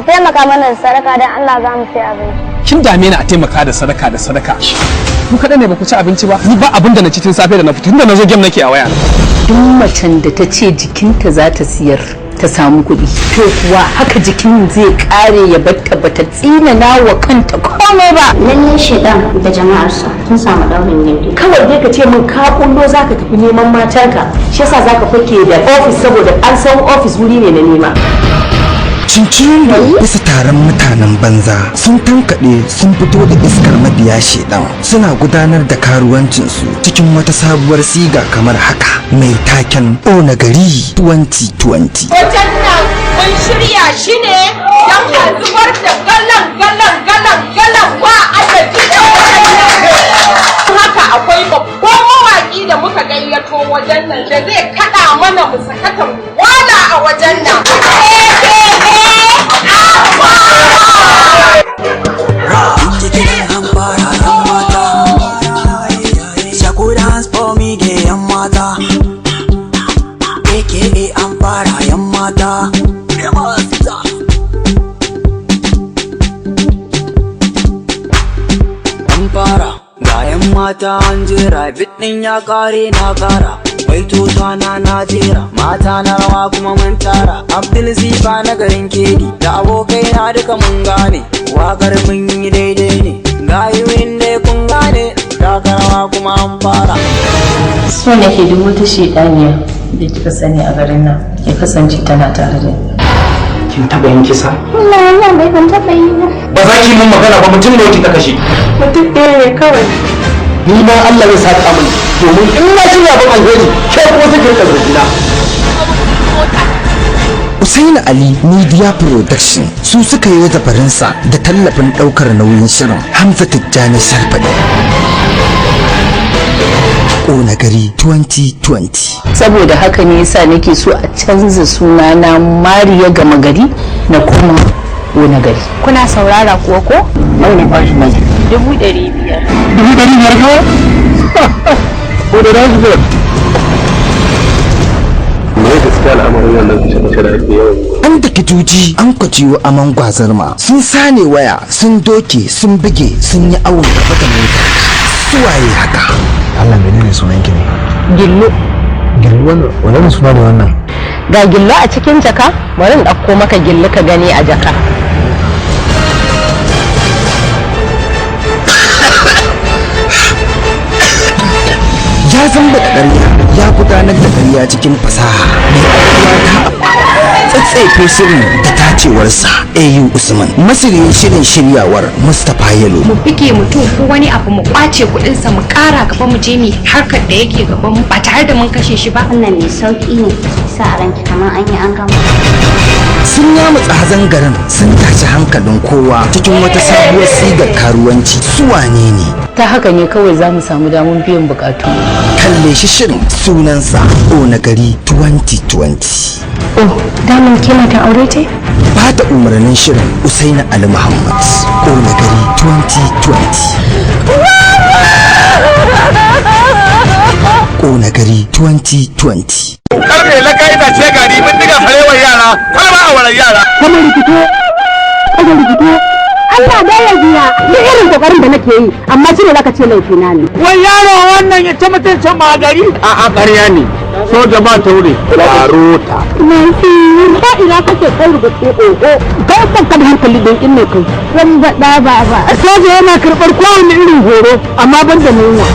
taimaka mana da sadaka don Allah za mu sai abinci. Kin dame ni a taimaka da sadaka. Ku kaɗai ne ba ku ci abinci ba? Ni ba abin da na ci tun safe da na fito, tunda na zo game nake a waya. Duk macen da ta ce jikinta za ta siyar ta samu kuɗi, to kuwa haka jikin zai ƙare ya batta bata tsinana wa kanta komai ba. Lalle shedan da jama'arsa sun samu daurin gindi. Kawai dai ka ce min ka kullo za ka tafi neman matanka, shi yasa za ka fake da ofis saboda an san ofis wuri ne na nema. Cincirin da bisa taron mutanen banza sun tankaɗe sun fito da iskar mabiya shedan suna gudanar da karuwancinsu cikin wata sabuwar siga kamar haka mai taken ona gari 2020. Wajen nan mun shirya shi ne don a zubar da galan ba adadi. Haka akwai babban mawaƙi da muka gayyato wajen nan da zai kaɗa mana musakatan wala a wajen nan. Mata an jera bit ɗin ya ƙare na ƙara baitota na jera mata na rawa kuma mun tara Abdul Zifa na garin Kedi da abokai na duka mun gane waƙar mun yi daidai ne gayuwin dai kun gane taka rawa kuma an fara. So nake duk wata shedaniya da kika sani a garin nan ya kasance tana tare da ni. Kin taɓa yin kisa? Allah bai ban taɓa yi ba. Ba za ki mun magana ba, mutum da kika kashe. Mutum ɗaya ne kawai. Ni ma Allah zai saka min domin in na shirya abin alheri ke kuma take rika zargina. Usaini Ali Media Production su suka yi zafarinsa da tallafin ɗaukar nauyin shirin Hamza Tijjani Sarfadi. Ƙona gari 2020. Saboda haka ne yasa nake so a canza sunana Mariya Gama Gari na kuma Ƙona gari. Kuna saurara kuwa ko? Wannan bashi mai 500,000. 500 kawai? Ko da rasu biyar? Me gaskiya al'amarin wannan kuce da ake yawan. An da kitoji an kwaciwo aman gwazarma sun sane waya sun doke sun buge sun yi awon gaba da mota. Suwaye haka? Allah menene sunan ki ne? Gillo. Gillo wannan suna ne wannan? Ga gillo a cikin jaka, bari in ɗauko maka gillo ka gani a jaka. Ya zamba da ƙarya ya gudanar da ƙarya cikin fasaha mai tsatsefe shirin da tacewarsa AU Usman masirin shirin shiryawar Mustapha Yalo. Mu bige mutum ko wani abu mu kwace kuɗinsa mu ƙara gaba mu je mu harkar da yake gaban mu ba tare da mun kashe shi ba. Wannan mai sauki ne sa a ranki kamar an yi an gama. Sun yamutsa hazan garin sun tashi hankalin kowa cikin wata sabuwar sigar karuwanci su wane ne. Ta haka ne kawai za mu samu damar biyan bukatu. Kalle shi shirin sunansa Ƙona gari 2020. Oh, daman kina ta aure ce? Ba da umarnin shirin Usaini Ali Muhammad. Ƙona gari 2020. Ƙona gari 2020. Karfe laka ita ce gari mun diga farewar yara, kalma a warar yara. Kuma rikito. Allah da ya biya ni irin kokarin da nake yi amma shi ne zaka ce laifi na ne. Wai yaro wannan ya ci mutuncin ma gari? A'a ƙarya ne. Soja ba taure. Barota. Ba ina kake kai rubuce ogo. Kai ban ka da hankali don in ne kai. Zan bada baba. Soja yana karɓar kowane irin horo amma ban da nuna.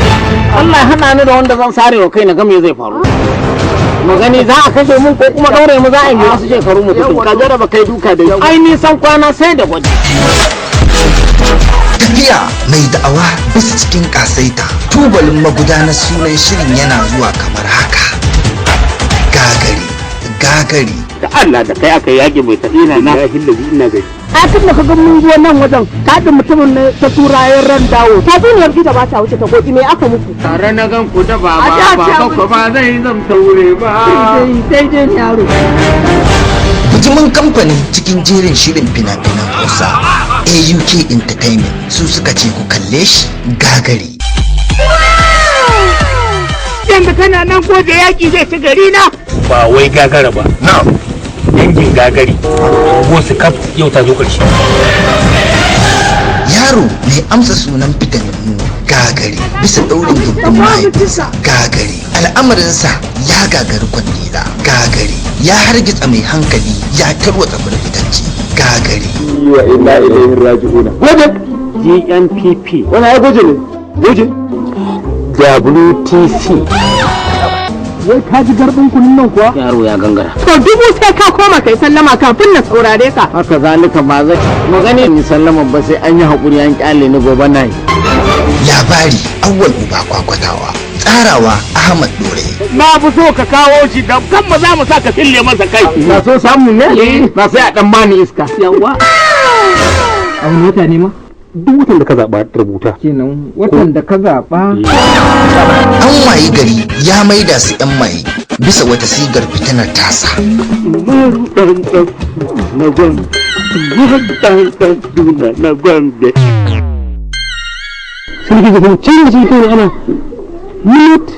Allah hana ni da wanda zan sare wa kai na ga me zai faru. Mu gani za a kashe mun ko kuma daure mu za a yi wasu shekaru mu fito. Ka jaraba kai duka da yau. Ai nisan kwana sai da gwaji. Tafiya mai da'awa bisa cikin kasaita tubalin magudanar sunan shirin yana zuwa kamar haka. Gagari da Allah da kai aka yaki mai tafi na hillabi ina gari. A tun da kaga mun zo nan wajen kadin mutumin ne ta turayen ran dawo. Ta duniyar gida ba ta wuce ta goki me aka muku? Tare na gan ku da baba ko ba zai zam taure ba. Daidai ne yaro. Bijimin kamfanin cikin jerin shirin fina-finan Hausa AUK Entertainment su suka ce ku kalle shi Gagari. Yanzu kana nan ko da yaki zai ci gari na? Ba wai gagara ba. Na, dangin gagari wasu kaf yau ta zo ƙarshe. Yaro mai amsa sunan fitanin gagari bisa daurin gindin mahaifinsa gagari, al'amarinsa ya gagari kwandila gagari, ya hargitsa mai hankali ya tarwatsa firfitacce gagari. Wa inna ilaihi raji'un. Gwaje GNPP wani ai gwaje ne gwaje WTC. Wai ka ji garbin kunun nan kuwa? Yaro ya gangara. To dubu sai ka koma kai sallama kafin na saurare ka. Haka zalika ba zai magani ni sallama ba sai an yi haƙuri an kyale ni gobe na yi. Labari Awwal Uba Kwakwatawa, tsarawa Ahmad Dore. Na fi so ka kawo shi dan kan ma za mu sa ka fille masa kai. Na so samu ne? Na sai a dan bani iska. Yawwa. A wani wata ne ma? Duk watan da ka zaɓa rubuta. Kenan watan da ka zaɓa. An wayi gari ya maida su 'yan maye bisa wata sigar fitinar tasa. na Gombe. Sun ji kuma cin shi kai ana minute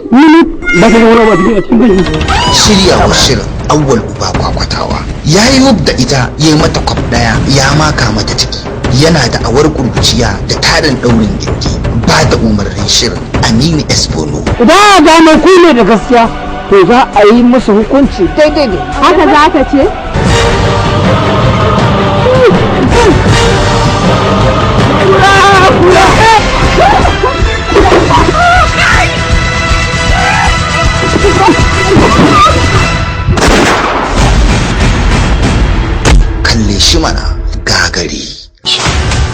ba ka wani ba cikin gari. Shiryawa shirin Awwal Uba Kwakwatawa ya yi hub da ita ya yi mata kwaf daya ya maka mata ciki. Yana da awar kurkuciya da tarin daurin gindi. Ba da umarnin shirin Aminu Esbono. Idan a gano ku ne da gaskiya to za a yi musu hukunci daidai ne. Haka za ka ce? Kalle shi mana gagari.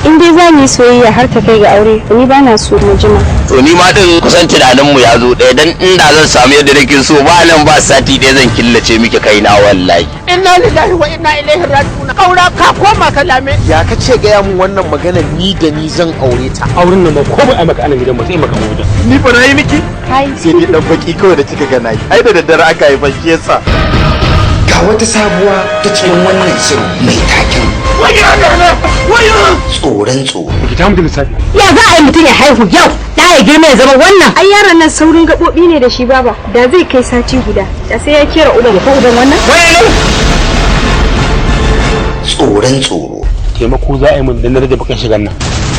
In dai za mu yi soyayya har ta kai ga aure, ni ba na so mu jima. To ni ma din kusan tunanin mu ya zo ɗaya dan inda zan samu yadda nake so ba nan ba sati ɗaya zan killace miki kaina wallahi. Inna lillahi wa inna ilaihi raji'un. Kaura ka koma kalame. Ya kace gaya mun wannan magana ni da ni zan aure ta. Auren nan ba ko ba ai maka anan gidan ba sai maka wajen. Ni fa nayi miki? Kai. Sai ni dan baki kawai da kika ga nayi. Ai da daddare aka haifa ke yasa. Ga wata sabuwa ta cikin wannan shirin mai taken tsoron tsoro. Ki ta mutu lissafi. Ya za a yi mutum ya haihu yau da ya girma ya zama wannan. Ai yaron nan saurin gaɓoɓi ne da shi baba. Da zai kai sati guda. Da sai ya kera uban ya ko uban wannan. Tsoron tsoro. Taimako za a yi mun da na rage bakan shigan nan.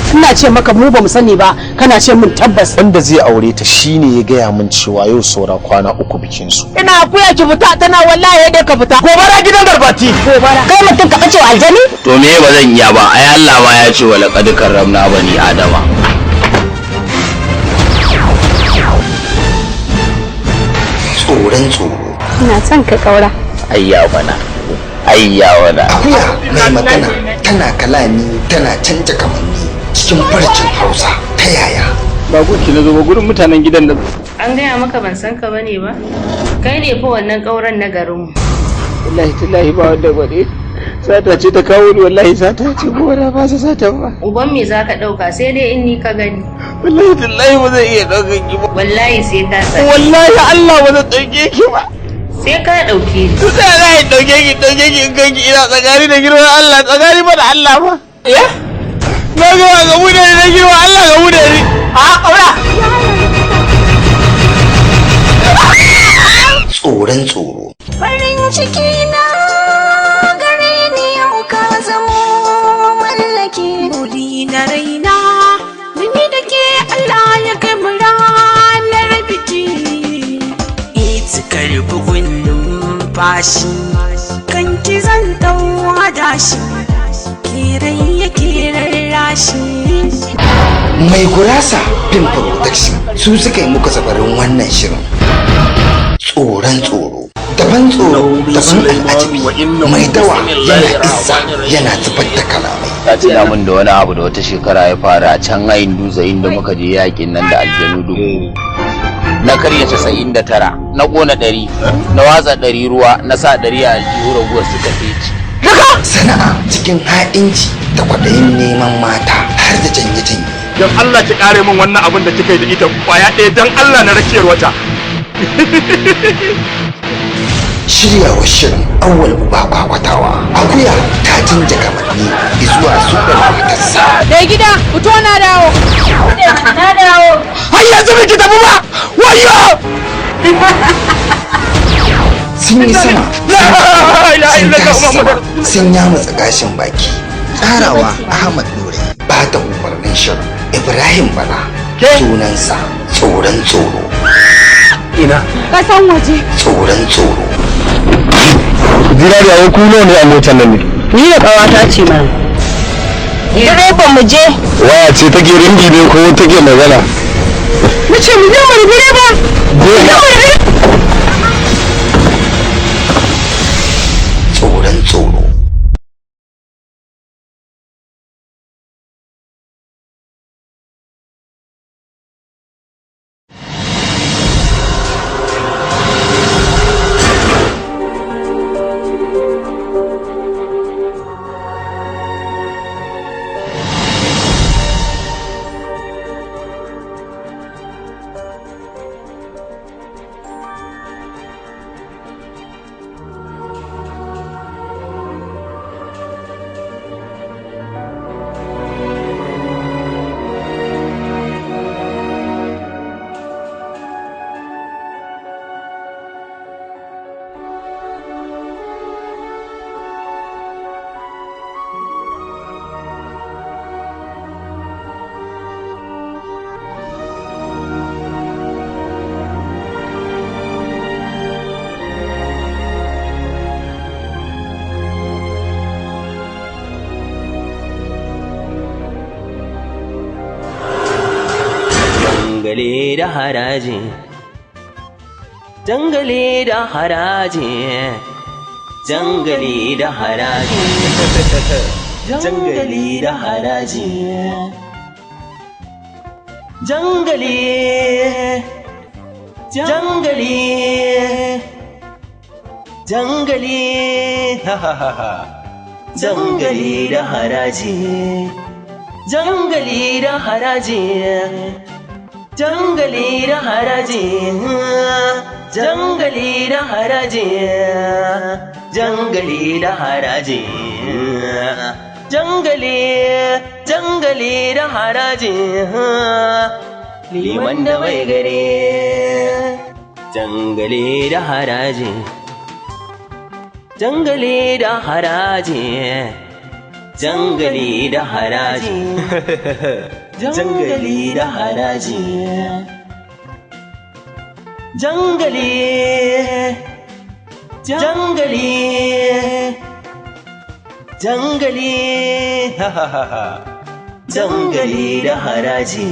Ina ce maka mu ba mu sani ba kana ce min tabbas. Wanda zai aure ta shine ya gaya min cewa yau saura kwana 3 bikin su. Ina akuya ki fita tana wallahi da ka fita. Gobara gidan garbati. Gobara. Kai mutum ka bace wa aljani? To me ba zan iya ba ai Allah ma ya ce wa laqad karramna bani adama. Tsoron tsoro. Ina son ka kaura. Ayya bana. Ayya wala. Akuya mai magana tana kalami tana canja kamanni cikin farcin Hausa ta yaya. Ba gunki na zo ba gurin mutanen gidan nan. An gaya maka ban san ka bane ba? Kai ne fa wannan kauran na garinmu. Wallahi tallahi ba wanda gwade. Sata ce ta kawo ni wallahi sata ce ko wala ba sa sata ba. Uban me zaka dauka sai dai in ni ka gani. Wallahi tallahi ba zai iya daukan ki ba. Wallahi sai ka sani. Wallahi Allah ba zai dauke ki ba. Sai ka dauke ni. To sai za dauke ki in kanki ina tsagari da girman Allah tsagari ba da Allah ba. Eh? Na ga mu da ni girman Allah ga mu da ni. A kaura. Tsoron tsoro. Farin ciki na gare ni yau ka zamo mallaki. Buri na raina, ni da ke Allah ya kai mu ranar biki. Itikar bugun numfashi, kan ki zan dau hadashi. Kirai yake rarrashi. Mai gurasa Film Production su suka yi muku sabarin wannan shirin. Tsoron tsoro. Daban tsoro, daban al'ajabi. Mai dawa yana isa yana zubar da kalamai. Ta tuna min da wani abu da wata shekara ya fara a can hayin dutse inda muka je yakin nan da aljanu dubu. Na karya 99, na kona 100, na watsa 100 ruwa, na sa 100 a aljihu raguwar suka feci. Sana'a cikin ha'inci da kwaɗayin neman mata har da janye-janye. Don Allah ki kare min wannan abin da kika yi da ita kwaya ɗaya don Allah na rakiyar wata. Shiryawa shirin Awwal Uba Kwakwatawa. Akuya ta canja kamanni zuwa super matarsa. Da gida, fito na dawo. Na dawo. Har yanzu biki tafi ba. Wayo! sun yi sama sun yamutsa gashin baki. Tsarawa Ahmad Nuri, ba ta umarnin shirin Ibrahim Bala, sunansa tsoron tsoro. Ina kasan waje tsoron tsoro. Jira da yau kuno ne a motar nan ne. ni da kawata ce mana direban mu je. Waya ce take ringi ne ko take magana? Nace mu je mu direba. Tsoron tsoro. Dangale da haraji, dangale da haraji, dangale da haraji, dangale da haraji, dangale, dangale, dangale, ha ha ha ha, dangale da haraji, dangale da haraji. Jangali da haraji, jangali da haraji, jangali da haraji, jangali da haraji, liman da mai gare. Jangali da haraji, jangali da haraji, jangali da haraji. Jangali da haraji, jangali, jangali, jangali, ha ha ha ha, jangali da haraji,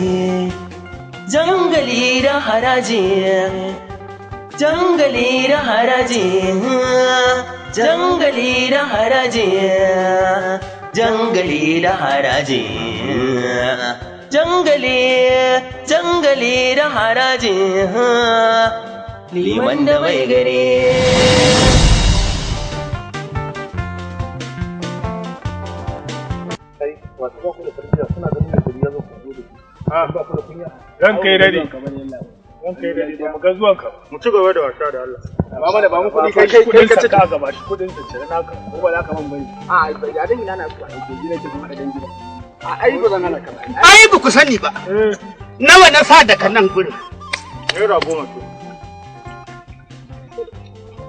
jangali da haraji, jangali da haraji, jangali da haraji, jangali da haraji. Jangali da haraji, liman da mai gare. Ran kai dade. Ran kai dade ba mu ga zuwan ka. Mu ci gaba da wasa da Allah. Baba da ba mu kudi kai ka ci ka gaba shi kudin sa ce naka. Ko ba za ka man bane. A ya dan ina na zuwa. Ke gida ke kuma dan gida. Ai ba zan hana ka. ai ba ku sani ba. Nawa na sa daga nan gurin. Naira 10 to.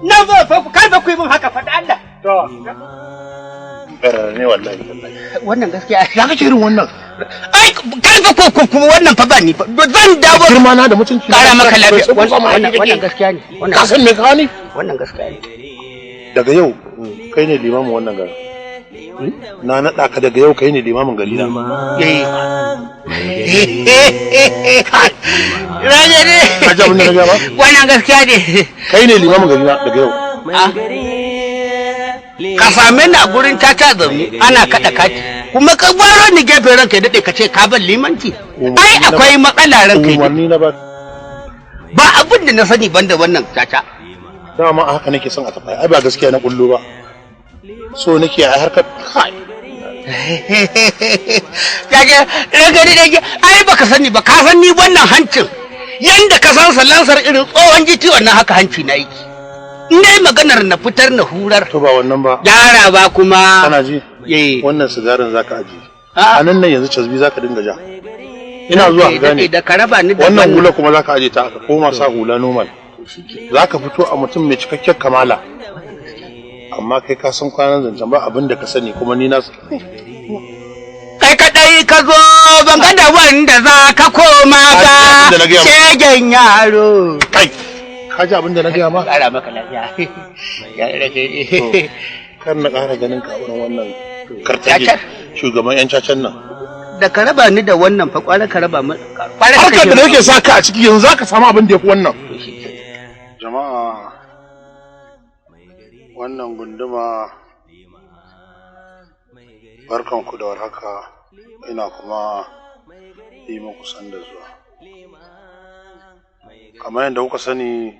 Na zo fa kai ba ku yi min haka fa da Allah. To. Ne wallahi. Wannan gaskiya ya kake irin wannan. Ai kai fa ko wannan fa ba ni fa. Zan dawo. Girma na da mutunci. Kara maka lafiya. Wannan gaskiya ne. Ka san me ka ni? Wannan gaskiya ne. Daga yau kai ne limamin wannan gari. Na naɗa ka daga yau kai ne limamin gari na. Rage ne. Ka ji abin da na gaba? Wannan gaskiya ne. Kai ne limamin gari na daga yau. Ka same ni a gurin tata zaune ana kaɗa kati. Kuma ka gwaro ni gefe ranka ya daɗe ka ce ka ban limanci. Ai akwai matsala ranka ya daɗe. Ba abin da na sani banda wannan tata. Dama a haka nake son a tafi. Ai ba gaskiya na kullu ba. So nake a harkar kai. Kage ragari dage ai baka sani ba ka san ni wannan hancin yanda ka san salansar irin tsohon jiti wannan haka hanci na yake. Indai maganar na fitar na hurar. To ba wannan ba. Yara ba kuma. Kana ji? Wannan sigarin zaka aje. A nan yanzu casbi zaka dinga ja. Ina zuwa ka gane. Da ka raba ni da wannan hula kuma zaka aje ta aka koma sa hula normal. za ka fito a mutum mai cikakken kamala amma kai ka san kwanan zancen ba abin da ka sani kuma ni na kai kadai ka zo ban ga da wanda za ka koma ga shegen yaro kai ka ji abin da na gaya ma ƙara maka lafiya ya rage kar na ƙara ganin ka wurin wannan kartage shugaban yan cacan nan da ka raba ni da wannan fa kwara ka raba mu harkar da nake sa ka a ciki yanzu zaka samu abin da yafi wannan jama'a wannan gunduma barkan ku da warhaka ina kuma yi muku san da zuwa kamar yadda kuka sani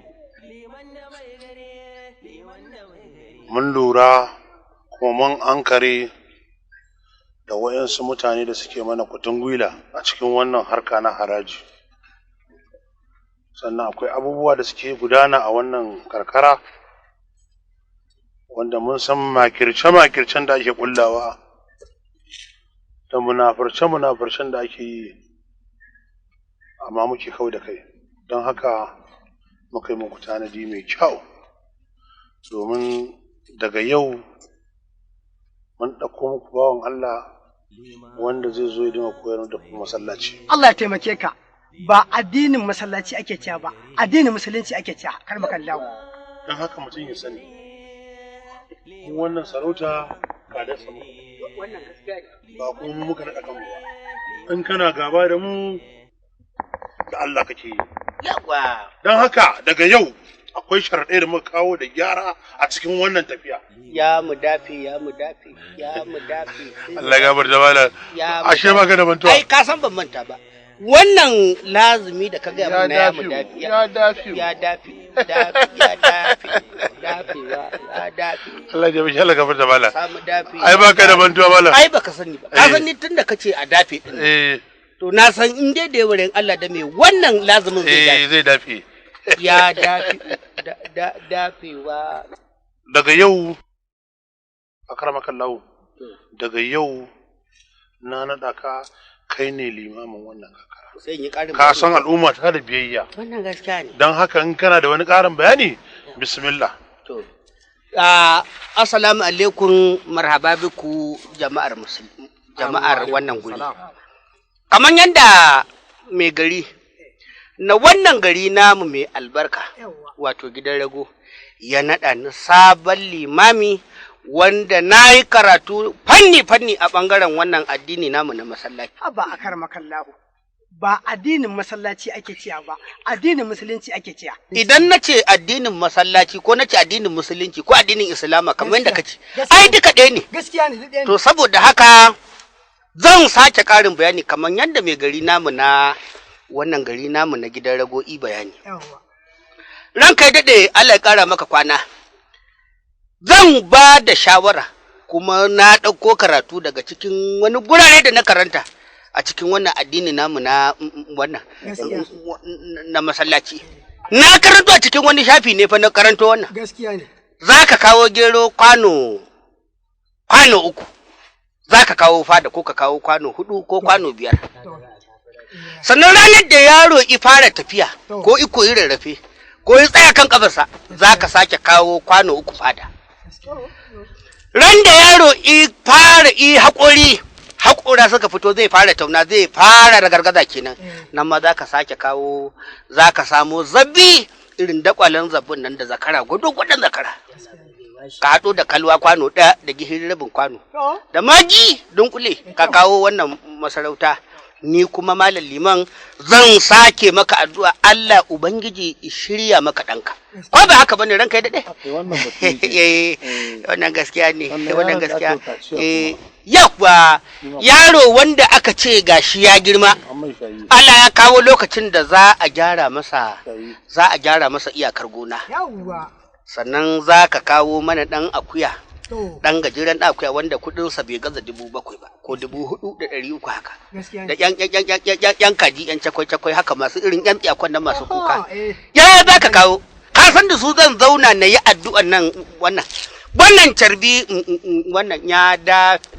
mun lura kuma mun ankare da wayansu mutane da suke mana kutun gwila a cikin wannan harka na haraji sannan akwai abubuwa da suke gudana a wannan karkara wanda mun san makirce-makircen da ake kullawa da munafurce-munafurcen da ake yi amma muke kau da kai don haka muka yi muku tanadi mai kyau domin daga yau mun ɗauko muku bawan Allah wanda zai zo ya dinga koyar da ku masallaci. Allah ya taimake ka ba addinin masallaci ake cewa ba addinin musulunci ake cewa kar maka lawo. Dan haka mutum ya sani wannan sarauta ka da samu wannan gaskiya ne ba kuma mu muka naɗa kanmu ba in kana gaba da mu da Allah kake yi. Yawa. Dan haka daga yau akwai sharaɗai da muka kawo da gyara a cikin wannan tafiya. Ya mu dafi. Allah ya gabar da malam. Ashe ba ka da mantuwa. Ai ka san ban manta ba. Wannan lazumi da ka ga mun ya mu dafi. Ya dafi. Allah ya bishi Allah gabar da malam. Samu dafi. Ai ba ka da mantuwa malam. Ai baka sani ba. Ka san ni tunda kace a dafi din. To na san in dai da wurin Allah da me wannan lazumin zai dafi. Ya dafewa. Daga yau, a karamakan lau, daga yau na naɗa ka kai ne limamin wannan kakara. Ka san al'umma ta da biyayya. Wannan gaskiya ne. Don haka in kana da wani ƙarin bayani, bismillah. To, assalamu alaikum marhaba biku jama'ar musulmi, jama'ar wannan guri. Kamar yadda mai gari na wannan gari namu mai albarka wato gidan rago ya naɗa ni sabon limami wanda na yi karatu fanni a ɓangaren wannan addini namu na masallaci. Ba a karmakan lahu ba addinin masallaci ake ciya ba addinin musulunci ake ciya. Idan na ce addinin masallaci ko na ce addinin musulunci ko addinin islama kamar yadda ka ce ai duka ɗaya ne. Gaskiya ne. To saboda haka zan sake ƙarin bayani kamar yadda mai gari namu na wannan gari namu na gidan rago bayani. Ranka ya daɗe Allah ya ƙara maka kwana. Zan ba da shawara kuma na ɗauko karatu daga cikin wani gurare da na karanta a cikin wannan addini namu na wannan na masallaci. Na karanto a cikin wani shafi ne fa na karanto wannan. Gaskiya ne. Za ka kawo gero kwano uku. Za ka kawo fada ko ka kawo kwano 4 ko kwano 5. Sannan ranar da yaro i fara tafiya ko iko yi rarrafe ko ya tsaya kan kafarsa za ka sake kawo kwano 3 fada. Ran da yaro i fara haƙora suka fito zai fara tauna zai fara ragargaza kenan nan ma za ka sake kawo za ka samo zabi irin dakwalen zabbin nan da zakara gudun zakara ka haɗo da kalwa kwano 1 da gishiri rabin kwano da magi dunkule ka kawo wannan masarauta. Ni kuma malam liman zan sake maka addu'a Allah ubangiji shirya maka ɗanka. Ko ba haka bane ranka ya daɗe? Wannan gaskiya ne, wannan gaskiya. Yawa yaro wanda aka ce gashi ya girma, Allah ya kawo lokacin da za a gyara masa iyakar gona. Sannan za ka kawo mana ɗan akuya. Dan gajeren ɗan akuya wanda kuɗinsa bai gaza 7,000 ba ko 4,300 haka. Da yan kaji yan cakwai haka masu irin yan tsakon nan masu kuka. Ya za ka kawo? Ka san da su zan zauna na yi addu'an nan wannan carbi wannan ya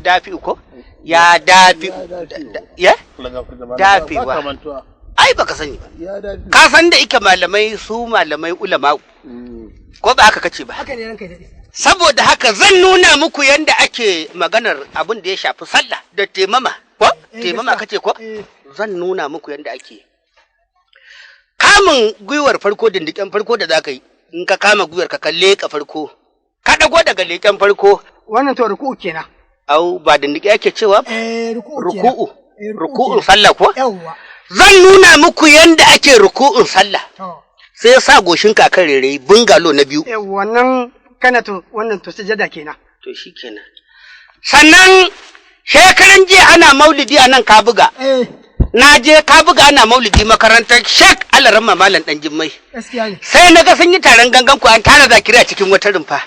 dafi ko? Ya dafi ya? Dafiwa. Ai ai baka sani ba ka san da ike malamai su malamai ulama ko ba haka kace ba haka ne ranka dade saboda haka zan nuna muku yanda ake maganar abin da ya shafi sallah da temama ko temama kace ko zan nuna muku yanda ake kamun gwiwar farko dindiken farko da zaka yi in ka kama gwiwar ka kalle ka farko ka dago daga leken farko wannan to ruku'u kenan au ba dindike yake cewa ruku'u ruku'un sallah ko zan nuna muku yanda ake ruku'un sallah sai ya sa goshin kakan rere bungalo na biyu wannan kana to wannan to sujada kenan to shikenan sannan shekaran jiya ana maulidi a nan Kabuga na je Kabuga ana maulidi makarantar Sheikh Alarama Malam Dan Jimmai sai naga sun yi taron gangan ku an tara zakiri a cikin wata rumfa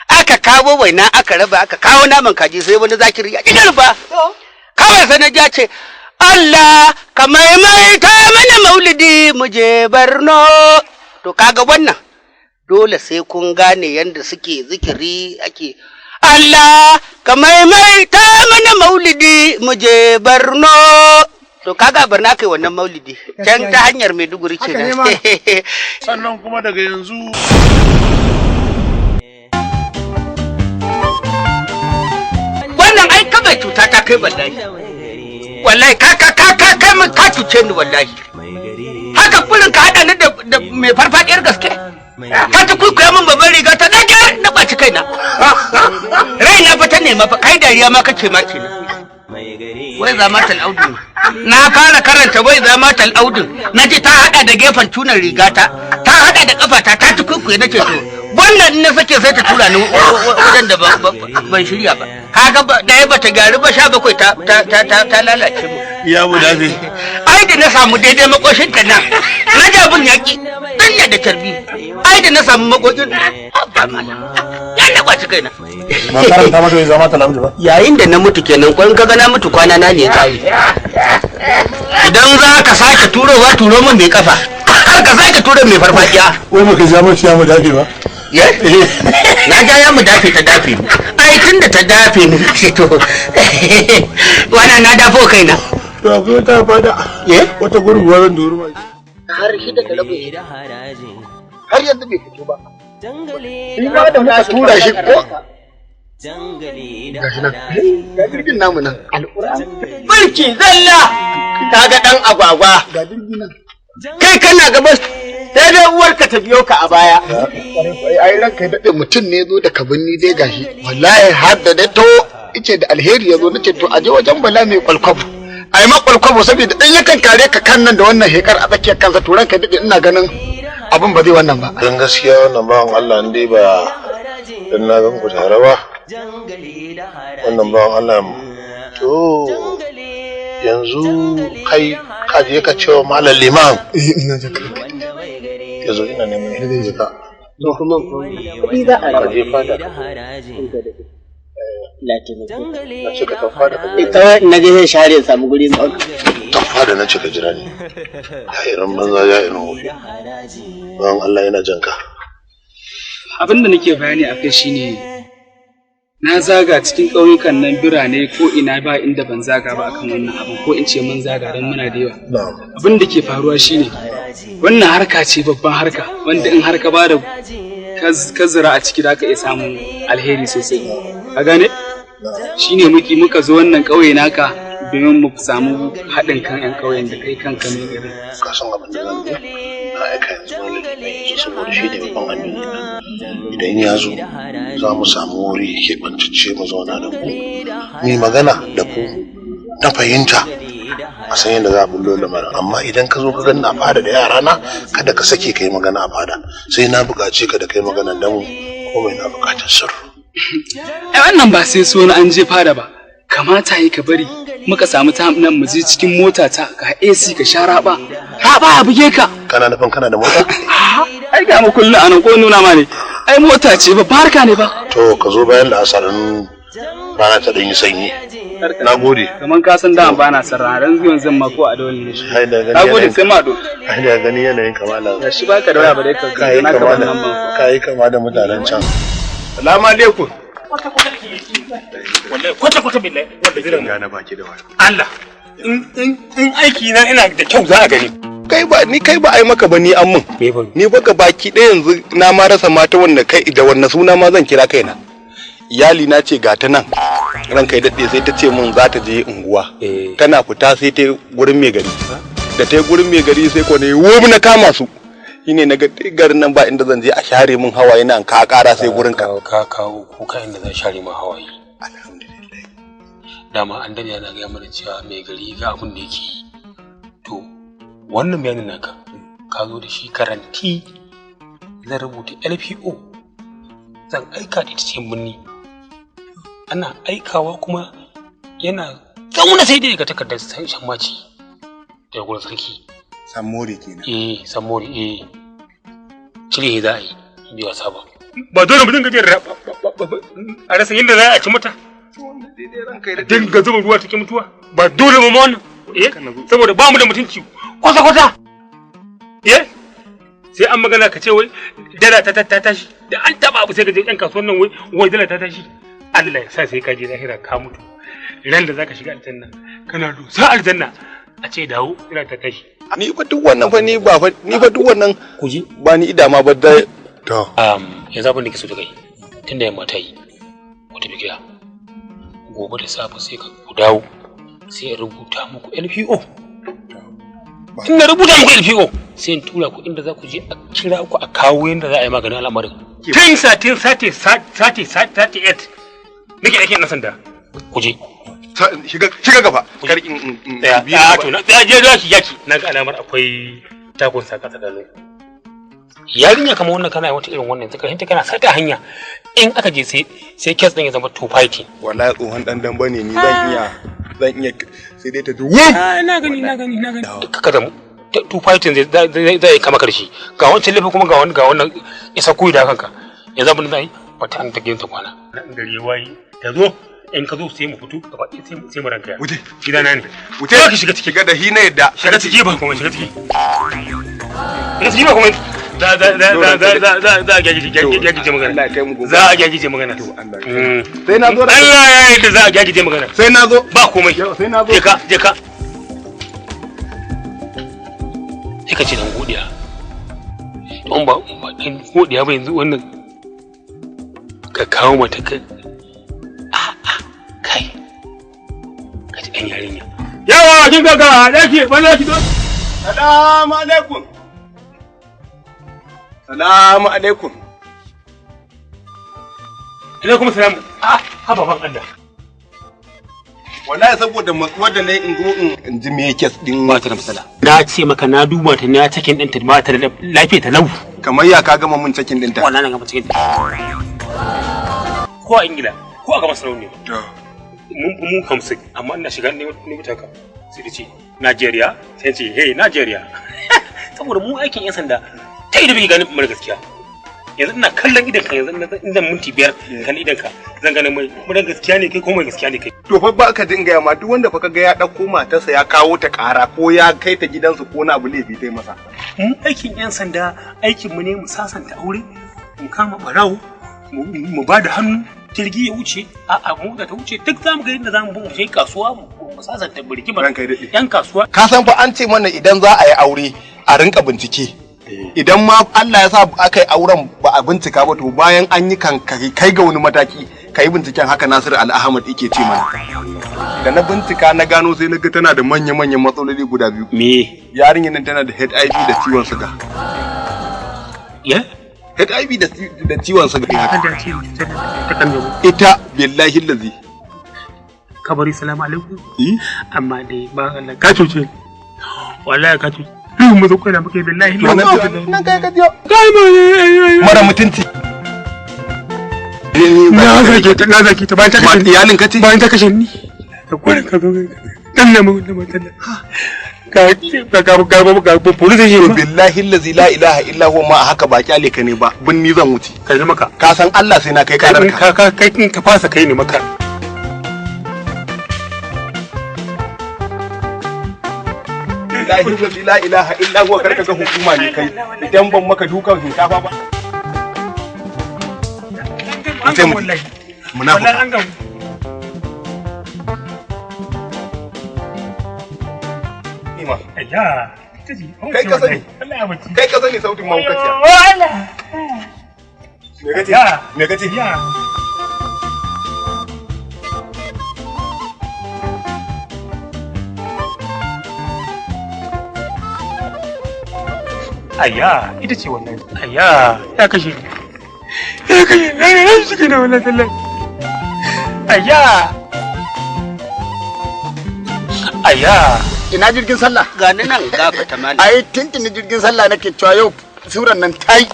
aka kawo waina aka raba aka kawo naman kaji sai wani zakiri ya cikin rumfa kawai sai na ja ce Allah ka maimaita mana maulidi mu je Borno to kaga wannan dole sai kun gane yanda suke zikiri ake Allah ka maimaita mana maulidi mu je Borno to kaga Borno kai wannan maulidi can ta hanyar Maiduguri ce na sannan kuma daga yanzu wannan ai kaba cuta ta kai wallahi ka cuce ni wallahi haka kullun ka hada ni da mai farfadiyar gaske ka ta kuikuya min babban riga ta dage na baci kaina raina fa ta nema fa kai dariya ma kace ma kenan wai zamatal audun na fara karanta wai zamatal audun naji ta hada da gefen tunan rigata ta hada da kafata ta ta kuikuya nace to wannan na sake sai ta tura ni wajen da ban shirya ba kaga da ya bata gari ba 17 ta lalace mu ya mu dafi ai da na samu daidai makoshin ta nan na jabun yaki danya da tarbi ai da na samu makoshin yana kwaci kaina ba karanta mata zama ta lamji ba yayin da na mutu kenan kwan kaga na mutu kwana na ne kai idan za ka sake turowa turo min mai kafa kar ka sake turo mai farfajiya wai maka zama shi ya mu dafi ba na ja ya mu dafe ta dafe ai tun da ta dafe ni ce to wannan na dafo kaina to akwai wata fada wata gurguwa zan duru mai har shi da rabu har yanzu bai fito ba ina da muka tura shi ko gashi nan ga jirgin namu nan mulki zalla kaga dan agwagwa ga jirgin nan kai kana gaba sai dai uwarka ta biyo ka a baya ai ranka ya dade mutum ne zo da kabinni dai gashi wallahi har da to ice da alheri yazo nace to aje wajen bala mai kwalkwabo ai ma kwalkwabo saboda dan yakan kare ka kan nan da wannan hekar a tsakiyar kansa to ranka ya dade ina ganin abin ba zai wannan ba dan gaskiya wannan bawan Allah ne ba dan na ga ku tare ba wannan bawan Allah to yanzu kai ka je ka ce wa malam liman ina jaka yanzu ina neman hidin jika to kuma kudi za a je fada na ce ka fada ita na je zai share samu guri na ta fada na ce ka jira ni ya irin banza ya irin wuri bawan Allah yana janka abinda nake bayani akai shine na zaga cikin ƙauyukan nan birane ko ina ba inda ban zaga ba akan wannan abin ko in ce mun zaga don muna da yawa abin da ke faruwa shine wannan harka ce babban harka wanda in harka ba da ka zira a ciki da ka iya samun alheri sosai ka gane shine muka zo wannan ƙauye naka domin mu samu haɗin kan 'yan ƙauyen da kai kanka mai gari ka san abin da zan yi na aika yanzu wani mai yanzu saboda shi ne babban amini idan ya zo za mu samu wuri keɓantacce mu zauna da ku mai magana da ku na fahimta a san yadda za a bullo lamarin amma idan ka zo ka gani a fada da yara na kada ka sake ka yi magana a fada sai na buƙace ka da kai magana dan komai na buƙatar sirru ai wannan ba sai so na an je fada ba kamata yi ka bari muka samu ta nan mu je cikin mota ta ga AC ka sha raba a buge ka kana nufin kana da mota ai ga mu kullu anan ko nuna ma ne ai mota ce ba barka ne ba to ka zo bayan da asarin rana ta dan yi sanyi na gode kaman ka san da ba na sarra ran zuwan zan ma ko a dole ne na gode sai ma do ai da gani yanayin kamala ya shi baka da waya ba dai ka kai kama da mutanen can salamu alaikum wallahi kwata billahi wanda zan gane baki da wani Allah in aiki na ina da kyau za a gani kai ba ai maka ba ni an mun. Ni ba ga baki ɗaya yanzu na ma rasa mata wanda kai da wannan suna ma zan kira kaina. Iyali na ce ga ta nan. Ranka ya daɗe sai ta ce min za ta je unguwa. Tana fita sai ta gurin mai gari. Da ta gurin mai gari sai ko ne wo na kama su. Shine na ga garin nan ba inda zan je a share min hawaye nan ka ƙara sai gurin ka. Ka kawo kuka inda zan share min hawaye. Alhamdulillah. Dama an dade yana ga mana cewa mai gari ga abin da yake yi. To wannan bayanin naka ka zo da shi karanti zan rubuta LPO zan aika da ita cikin birni ana aikawa kuma yana zauna sai dai ga takardar shammaci da gurin sarki Samori kenan Samori cire za a yi biya saba ba dole mu dinga jin a rasa yadda za a ci mata dinga zuba ruwa cikin mutuwa ba dole mu ma wannan saboda ba mu da mutunci kwata sai an magana ka ce wai dala ta tashi da an taba abu sai ka je yan kasuwan nan wai dala ta tashi Allah ya sa sai ka je zahira ka mutu ran da zaka shiga aljanna kana dosa aljanna a ce dawo ina ta tashi ni fa duk wannan fa ni fa duk wannan kuje ba ni idama ba da to yanzu abin da ke so da kai tunda yamma ta yi wata bigiya gobe da safe sai ka dawo sai in rubuta muku LPO tunda rubuta muku LPO sai in tura ku inda za ku je a kira ku a kawo yanda za a yi maganin al'amarin tun sati 38 nake ake na sanda ku je shiga gaba kar in biya to na je da yaki naga alamar akwai takun saka tsakanin yarinya kamar wannan kana wata irin wannan zaka hinta kana sata hanya in aka je sai case din ya zama to fighting wallahi tsohon dan bane ni zan iya sai dai ta duwu na gani kaka da mu to fighting zai kama karshe ga wancan lafi kuma ga wannan isa kuyi da kanka yanzu abin da zai wata an ta ginta kwana nan gari wayi ta zo in ka zo sai mu fito gaba sai mu ranka wuce gidana ne wuce ka shiga ciki ga da hi na yadda shiga ciki ba kuma shiga ciki ba kuma za a gyagije magana za a gyagije magana sai na zo Allah ya yi da za a gyagije magana sai na zo ba komai sai na zo je ka sai ka ce dan godiya don ba dan godiya ba yanzu wannan ka kawo mata kai ka ji dan yarinya yawa kin ga dake balla ki do salamu alaikum salamu alaikum alaikum salam haba ban Allah wallahi saboda matsuwar da nayi in zo in ji me yake din ba ta da matsala na ce maka na duba ta na cikin din ta ba ta da lafiya ta lau kamar ya ka gama mun cikin din ta wallahi na gama cikin ko a Ingila ko a gama sarauni mun kamsa amma ina shiga ne mutaka sai ta ce Najeriya sai ce hey Najeriya saboda mu aikin yan sanda ta ido bai gani mara gaskiya yanzu ina kallon idan ka yanzu inda minti 5 kan idan ka zan gane mai mara gaskiya ne kai ko mai gaskiya ne kai to fa ba ka dinga ya ma duk wanda fa kaga ya dauko matarsa ya kawo ta kara ko ya kai ta gidansu ko na abu laifi dai masa mu aikin yan sanda aikin mu ne mu sasanta aure mu kama barawo mu ba da hannu jirgi ya wuce a mota ta wuce duk zamu ga yadda zamu bi mu kai kasuwa mu sasanta birkimar yan kasuwa ka san fa an ce mana idan za a yi aure a rinka bincike idan ma Allah ya sa aka yi auren ba a bincika ba to bayan an yi kan kai ga wani mataki ka yi binciken haka Nasiru Al-Ahmad yake ce mana da na bincika na gano sai na ga tana da manya-manyan matsaloli guda biyu me yarinyar nan tana da HIV da ciwon suga HIV da ciwon suga ita billahi lazi kabari salamu alaikum amma dai ba Allah ka cuce wallahi ka cuce mu zo kai na muke billahi nan kai ka jiyo mara mutunci na zaki ta bayan ta kashe ni iyalin ka ce bayan ta kashe ni ka kware ka zo dan na mu da matan ga police shi billahi allazi la ilaha illa huwa ma haka ba kyale ka ne ba binni zan wuce kai maka ka san Allah sai na kai karar ka kai ka fasa kai ne maka billahi la ilaha illa huwa karka ga hukuma ne kai idan ban maka dukan shinkafa ba sai mu munafika ayya Kai ka sani. Kai ka sani sautin mahaukaciya. Me kace? Me kace? Ayya, ita ce wannan. Ayya, ya kashe ni. Ya kashe ni. Ya shige da wannan sallan. Ayya. Ayya. Ina jirgin sallah? Gani nan gafata malam. Ai tintini jirgin sallah nake cewa yau suran nan tai.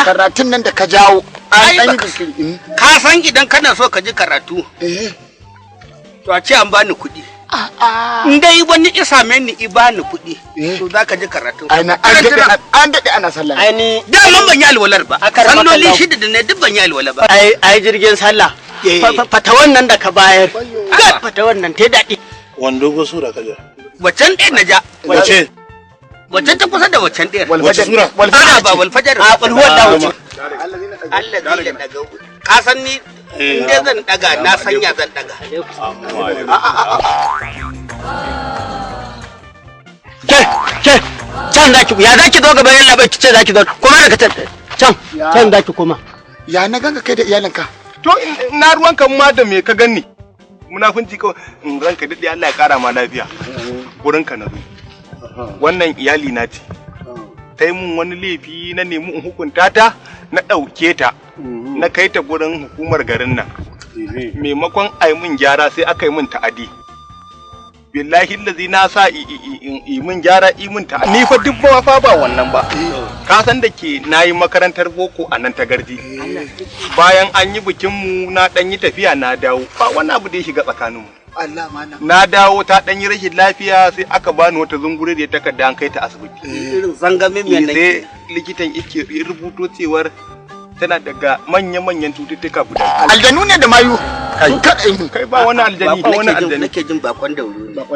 Karatun nan da ka jawo. An yi ka san idan kana so ka ji karatu. To a ce an bani kuɗi. In dai wani isa ni i bani kuɗi. To za ka ji karatu. An daɗe ana sallah. Ai ni daman ban yi alwalar ba. Salloli shida da ne duk ban yi alwala ba. Ai jirgin sallah. Fatawan nan da ka bayar. Fatawan nan ta daɗi. Wando go sura ka ja. Waccan ɗaya na ja. Wace? Waccan ta kusa da waccan ɗaya. Wace sura? A'a ba walfajar. A walhuwar da wuce. Allah zai ya daga. Ka san ni in dai zan daga na sanya zan daga. Ke can zaki ya zaki zo gaban yalla bai kice zaki zo kuma daga can zaki kuma. Ya na ganka kai da iyalinka. To na ruwanka ma da me ka ganni? Munafunci kawai in ranka dade Allah ya kara ma lafiya. Gurin ka na zo. Wannan iyali na ce. Ta yi mun wani laifi na nemi in hukunta ta na ɗauke ta na kai ta gurin hukumar garin nan. Maimakon a yi mun gyara sai aka yi mun ta'adi. Billahi lazi na sa yi mun gyara yi mun ta'adi. Ni fa duk ba fa ba wannan ba. Ka san da ke na yi makarantar boko a nan ta garji. Bayan an yi bikin mu na ɗan yi tafiya na dawo. Ba wani abu da ya shiga tsakaninmu. Na dawo ta ɗan yi rashin lafiya sai aka bani wata zungure da takarda an kai ta asibiti. Irin zangamin me nake. Sai likitan yake rubuto cewar tana daga manya-manyan cututtuka guda. Aljanu ne da mayu. Kai ba wani aljani, ba wani aljani. Nake jin bakon dauro.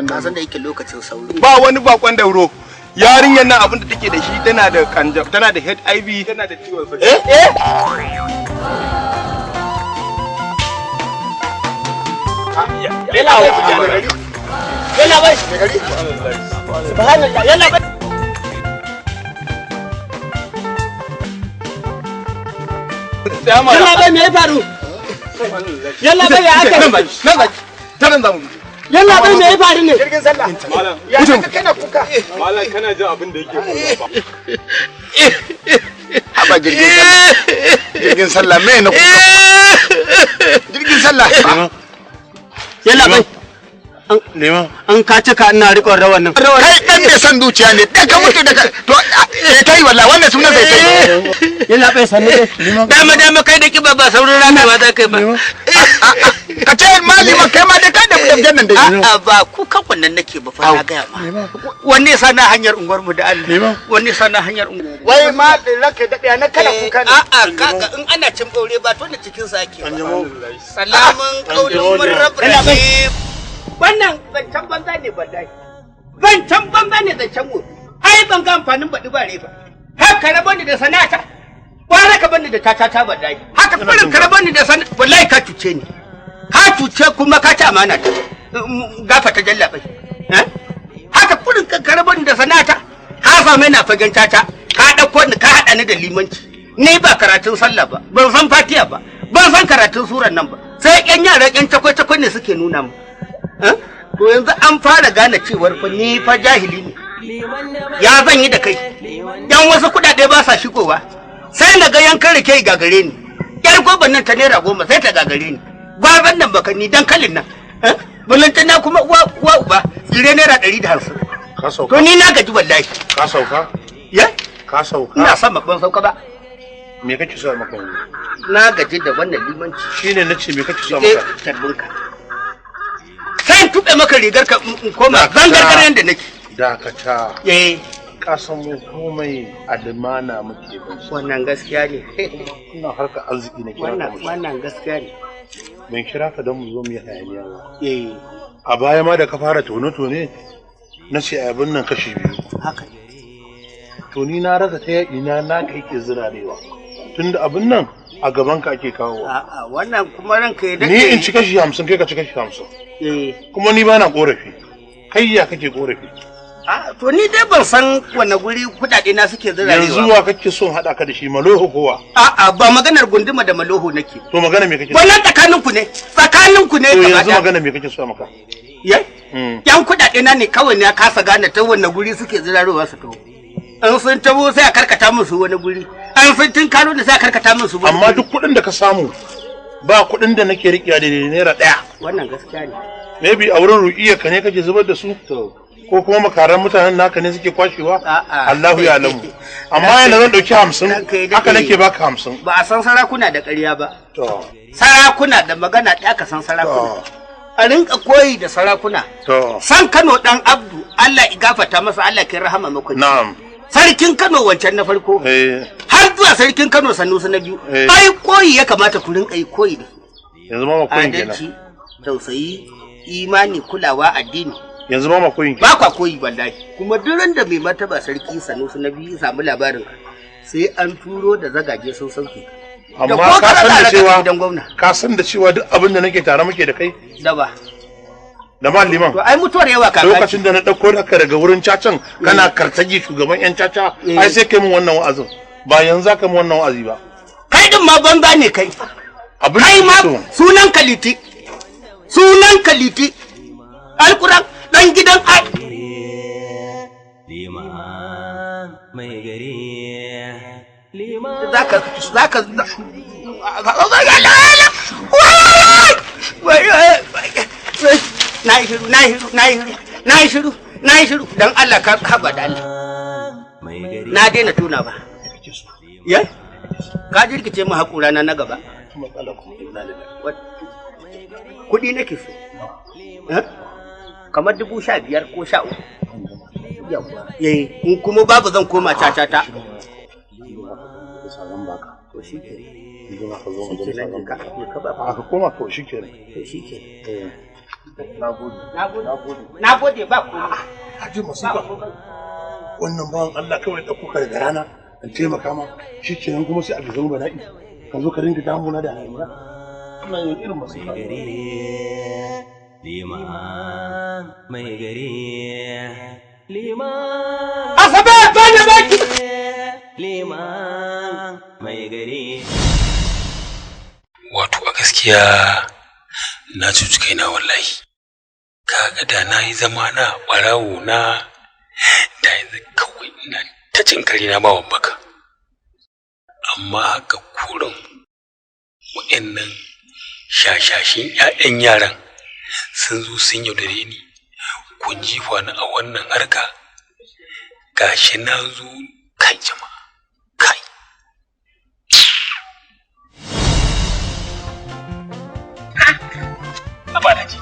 Ka san da yake lokacin sauri. Ba wani bakon dauro. Yarinyar nan abin da take da shi tana da kanjam, tana da HIV, tana da ciwon suga. Yalla bai. Subhanallah. Yalla bai. Yalla bai me ya faru? Yalla bai ya aka. Tanan zamu. Yalla bai me ya faru ne? Jirgin sallah. Malam. Ya ka kana kuka. Malam kana jin abin da yake faruwa. Haba jirgin sallah. Jirgin sallah me na kuka? Jirgin sallah. Yalla bai. An ka cika ina riƙon rawan nan. Kai dan mai san zuciya ne. Daga mutu daga to kai wallahi wannan sunan sai kai. Yalla bai sanne dai. Dama kai da kiba ba saurin rana ba za kai ba. Ka ce malima kai ma da kai da mutum nan dai. A'a ba ku kan wannan nake ba fa na ga ma. Wanne sana hanyar unguwar mu da Allah. Wanne sana hanyar unguwar. Wai ma ranka da na kana kuka ne. A'a kaga in ana cin baure ba to da cikin sa ake. Salamun qaulun rabbih. Wannan zancen banza ne wallahi. Zancen banza ne zancen mu. Ai ban ga amfanin baɗi bare ba. Haka rabo ni da sanata. Bara ka bani da tatata wallahi. Haka kullun ka rabo ni da sanata wallahi ka cuce ni. Ka cuce kuma ka ci amana ta. Gafa ta jalla bai. Haka kullun ka rabo ni da sanata. Ka same na fagen tata. Ka dauko ni ka hada ni da limanci. Ni ba karatun sallah ba. Ban san fatiha ba. Ban san karatun suran nan ba. Sai ƴan yara ƴan takwai-takwai ne suke nuna mu. To yanzu an fara gane cewar fa ni fa jahili ne. Ya zan yi da kai. Dan wasu kuɗaɗe ba sa shigowa. Sai na ga yankan rike gagare ni. Yar goban nan ta naira 10 sai ta gagare ni. Gwaban nan baka ni dan kalin nan. Bulanta na kuma uwa uba tsire naira 150. Ka sauka. To ni na gaji wallahi. Ka sauka? Ya? Ka sauka. Ina son ban sauka ba. Me kake so maka yanzu? Na gaji da wannan limanci. Shine nace me kake so maka? Tarbinka. Sai tuɓe maka rigar ka koma zangar da nake. Dakata. Ka san mu komai a limana muke ba. Wannan gaskiya ne. Ina harka arziki na kira. Wannan gaskiya ne. Ban kira ka don mu zo mu yi hayaniya ba. A baya ma da ka fara tone-tone na ce abin nan kashi biyu. Haka. To ni na rasa ta yaƙi na kai ke zirarewa. Tunda abin nan a gaban ka ake kawo. A'a wannan kuma ranka ya dake. Ni in ci kashi 50 kai ka ci kashi 50. Kuma ni ba na korafi. Kai ya kake korafi? To ni dai ban san wanne guri kudade na suke zirarewa. Yanzu wa kake son hada ka da shi Maloho kowa? A'a ba maganar gunduma da Maloho nake. To magana me kake? Wannan tsakaninku ne. Tsakaninku ne. To yanzu magana me kake so maka? Yan kudade na ne kawai ne kasa gane ta wanne guri suke zirarewa su kawo. An sun tabo sai a karkata musu wani guri. An sun tun kano da sai a karkata musu wani. Amma duk kudin da ka samu ba kudin da nake riƙiya da naira 1. Wannan gaskiya ne. Maybe a wurin ruƙiyar ka ne kake zubar da su? Ko kuma makaran mutanen naka ne suke kwashewa? Allahu ya alamu. Amma yana zan dauki 50 haka nake baka 50. Ba a san sarakuna da ƙarya ba. Sarakuna da magana ɗaya ka san sarakuna. A rinka koyi da sarakuna. San Kano dan Abdu Allah ya gafarta masa Allah kai rahama maka. Na'am. Sarkin Kano wancan na farko. Har zuwa sarkin Kano Sanusi na biyu. Ai koyi ya kamata ku rinka yi koyi da su. Yanzu ma koyin kenan. Adalci, tausayi, imani, kulawa, addini. Yanzu ma koyin ba kwa koyi wallahi. Kuma duk da mai martaba sarki Sanusi na biyu samu labarin sai an turo da zagage sun sauke. Amma ka san da cewa duk abin da nake tare muke da kai? Da ba. Da ma liman. To ai mutuwar yawa kaka. Lokacin da na dauko ka daga wurin cacan kana kartaji shugaban yan caca ai sai kai mun wannan wa'azin. Ba yanzu ka mun wannan wa'azi ba. Kai din ma banza ne kai. Kai ma sunan kaliti. Sunan kaliti. Alquran dan gidan mai gari zaka na yi shiru dan Allah ka haba da Allah na daina tuna ba ya ka jirkice mu hakura na gaba kudi nake so kamar 15,000 ko 13 in kuma babu zan koma cacata to shi ke ka koma to shi ke na gode ba ku haji masifa wannan bawan Allah kawai ɗauko ka daga rana an taimaka ma shi kenan kuma sai a ga zama bala'i ka zo ka ringa damuna da halina wannan yin irin masifa liman mai gari Asabe bane baki liman mai gari. Wato a gaskiya na cuci kaina wallahi. Kaga da na yi zama na ɓarawo na da yanzu kawai ina ta cin kari na bawan baka. Amma haka kurin waɗannan shashashin 'ya'yan yaran sun zo sun yaudare ni. Kun jifa ni a wannan harka gashi na zo kai jama'a kai ba da ji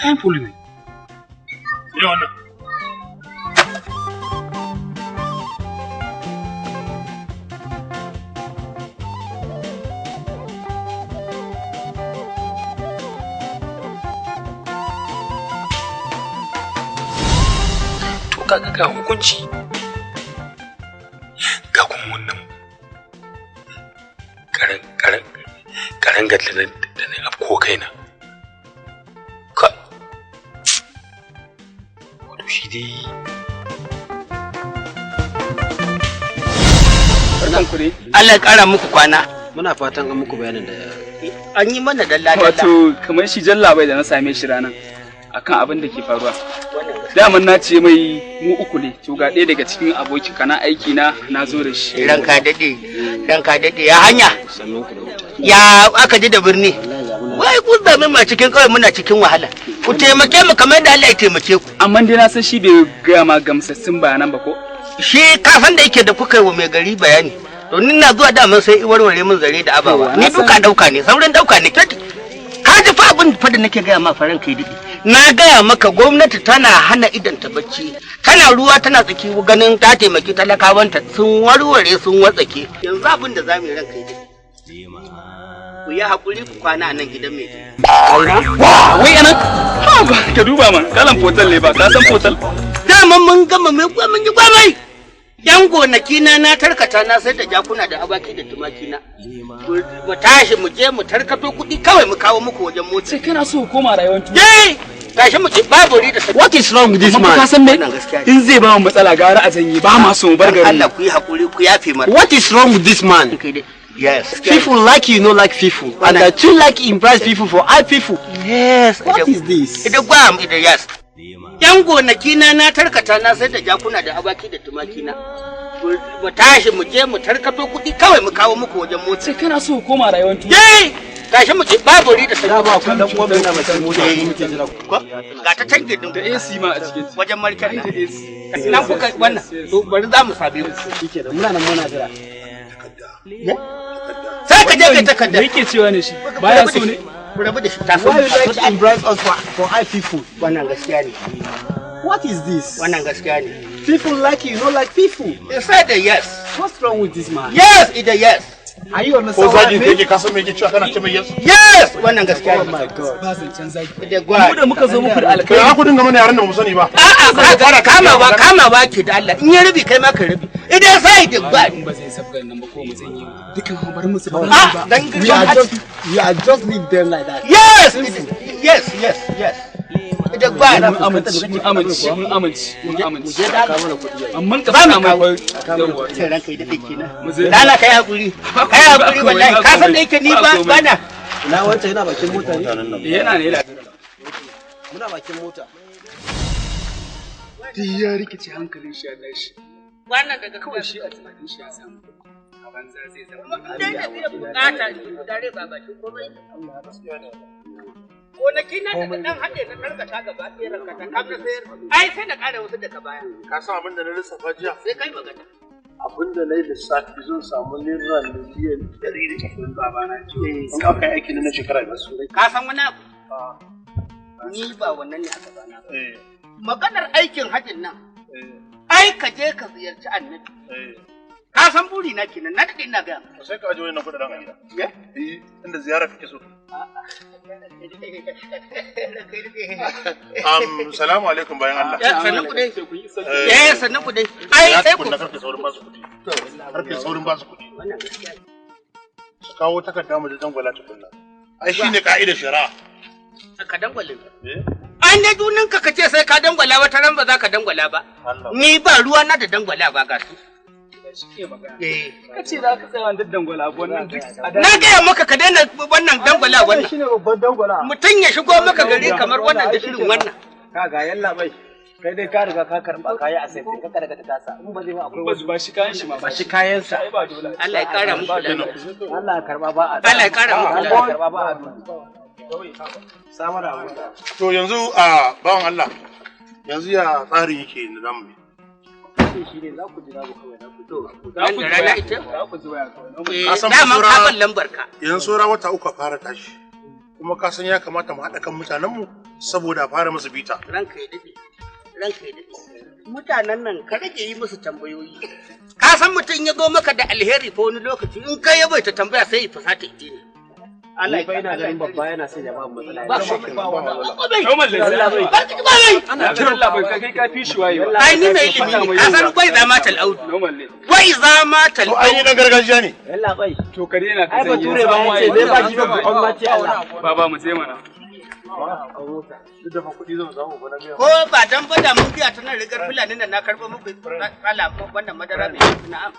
kayan fulu ne. Ne wannan. To kaga ga hukunci ga kuma wannan karen gadda da na afko kaina. Allah ya kara muku kwana. Muna fatan an muku bayanin da an yi mana dalla. Wato kamar shi jalla bai da na same shi ranan akan abin da ke faruwa. Daman na ce mai mu uku ne, to ga ɗaya daga cikin abokin kana aiki na zo da shi. Ranka dade ya hanya. Ya aka ji da birni. Wai ku da ma cikin kawai muna cikin wahala. Ku taimake mu kamar da Allah ya taimake ku. Amma dai na san shi bai ga ma gamsassun bayanan ba ko? Shi kafan da yake da kuka yi wa mai gari bayani. To ni na zuwa da sai i warware min zare da abawa. Ni duka dauka ne, sauran dauka ne. Ka ji fa abin fa da nake ga ma faran kai dade. na gaya maka gwamnati tana hana idan ta bacci, tana ruwa tana tsaki ganin ta taimaki talakawanta sun warware sun watsake. Yanzu abin da za mu yi ranka yi ku yi haƙuri ku kwana a nan gidan mai wai anan ka duba man kalan fotal ne ba ka san fotal dama mun gama mai mun yi gwamai yan gonaki na tarkata na sai da jakuna da abaki da tumaki na mu tashi mu je mu tarkato kuɗi kawai mu kawo muku wajen mota sai kana so koma rayuwar tu tashi mu je babu ri da what is wrong with this man ka san me in zai ba mu matsala gara a janye ba ma so mu bar gari Allah ku yi haƙuri ku yafe mar what is wrong with this man yes people like you no like people and that you like impress people for high people yes what is this ida gwam ida yes yan gonaki na tarkata na sai da jakuna da abaki da tumaki na mu tashi mu je mu tarkato kuɗi kawai mu kawo muku wajen mota sai kana so koma rayuwar tu tashi mu je babu ri da sai ba ku dan gwamnati na mai mota muke jira ga ta tanke din da AC ma a cikin wajen markar da AC nan kuka wannan to bari za mu sabe mu shikenan muna jira sai ka je kai takarda yake cewa ne shi baya so ne rabu da shi ta so why you like to embrace us for high people wannan gaskiya ne what is this wannan gaskiya ne people like you no like people they said yes what's wrong with this man yes ida yes are you understand ko zagi kake ka san me yake cewa kana ce mai yes yes wannan gaskiya ne oh my god ba zan can zagi da gwa mu da muka zo muku da alkai kai ku dinga mana yaran da mu sani ba a'a kama ba ke da Allah in ya rubi kai ma ka rubi idan sai da gwa ba zai sabga nan ba ko mu zan yi dukan mu bar musu ba dan we are just leave them like that yes da gwa mun amince amma ka sana mai sai ranka yi da dake na lala kai hakuri wallahi ka san da yake ni ba bana ina wancan yana bakin mota ne yana muna bakin mota ya rikice hankalin shi Allah shi wannan daga kawai shi a tunanin shi ya samu a banza zai zama dai da biyan bukata dare ba bakin komai gonaki na da dan haɗe na tarkata gaba ɗaya ranka ta kamar sayar ai sai na ƙara wasu daga baya ka san abin da na lissafa jiya sai kai magana abin da na yi lissafi zan samu naira miliyan 120 babana ce in ka kai aiki na shekara da su ka san wani abu ni ba wannan ne a gabana ba maganar aikin hajjin nan ai ka je ka ziyarci annabi ka san buri na kenan na dade ina ga sai ka aje wannan kudin a gida inda ziyara kake so salamu alaikum bayan Allah sannan ku dai sannan ku dai ai sai ku karfe saurin ba su kudi wannan gaskiya su kawo takarda mu da dangwala tukunna ai shine ka'idar shari'a ka dangwale ai ne dunin ka kace sai ka dangwala wata ran ba za ka dangwala ba ni ba ruwa na da dangwala ba ga su kace za ka tsaya wannan dangwala wannan duk na gaya maka ka daina wannan dangwala wannan shine babban dangwala mutum ya shigo maka gari kamar wannan da shirin wannan kaga yalla bai kai dai ka riga ka karba kayi a sai ka daga ta tasa in ba zai ba akwai ba shi kayan shi ma ba shi kayan sa ba dole Allah ya kara mu Allah ya karba ba a Allah ya kara mu Allah ya karba ba a samara to yanzu bawan Allah yanzu ya tsarin yake da zamu shi ne za ku jira ku kawai za ku rana ita za ku ji waya kawai dama ka ban lambar ka yanzu saura wata uku a fara tashi kuma ka san ya kamata mu haɗa kan mutanenmu saboda a fara musu bita ranka ya dade mutanen nan ka rage yi musu tambayoyi ka san mutum ya zo maka da alheri fa wani lokaci in kai ya bai ta tambaya sai ya fasata ije ne Allah ya ina ganin babba yana sai ya ba mu matsala ba shi ba wannan ana jiran labai kai ka fi shi waye ai ni mai ilimi ka san bai zama talaudu bai zama talaudu ai ni dan gargajiya ne yalla bai to kare yana ai bature ba yace zai ba shi babban gwamnati Allah baba mu sai mana ko ba dan bada mun biya ta nan rigar fulani nan na karbo muku kala wannan madara mai na'am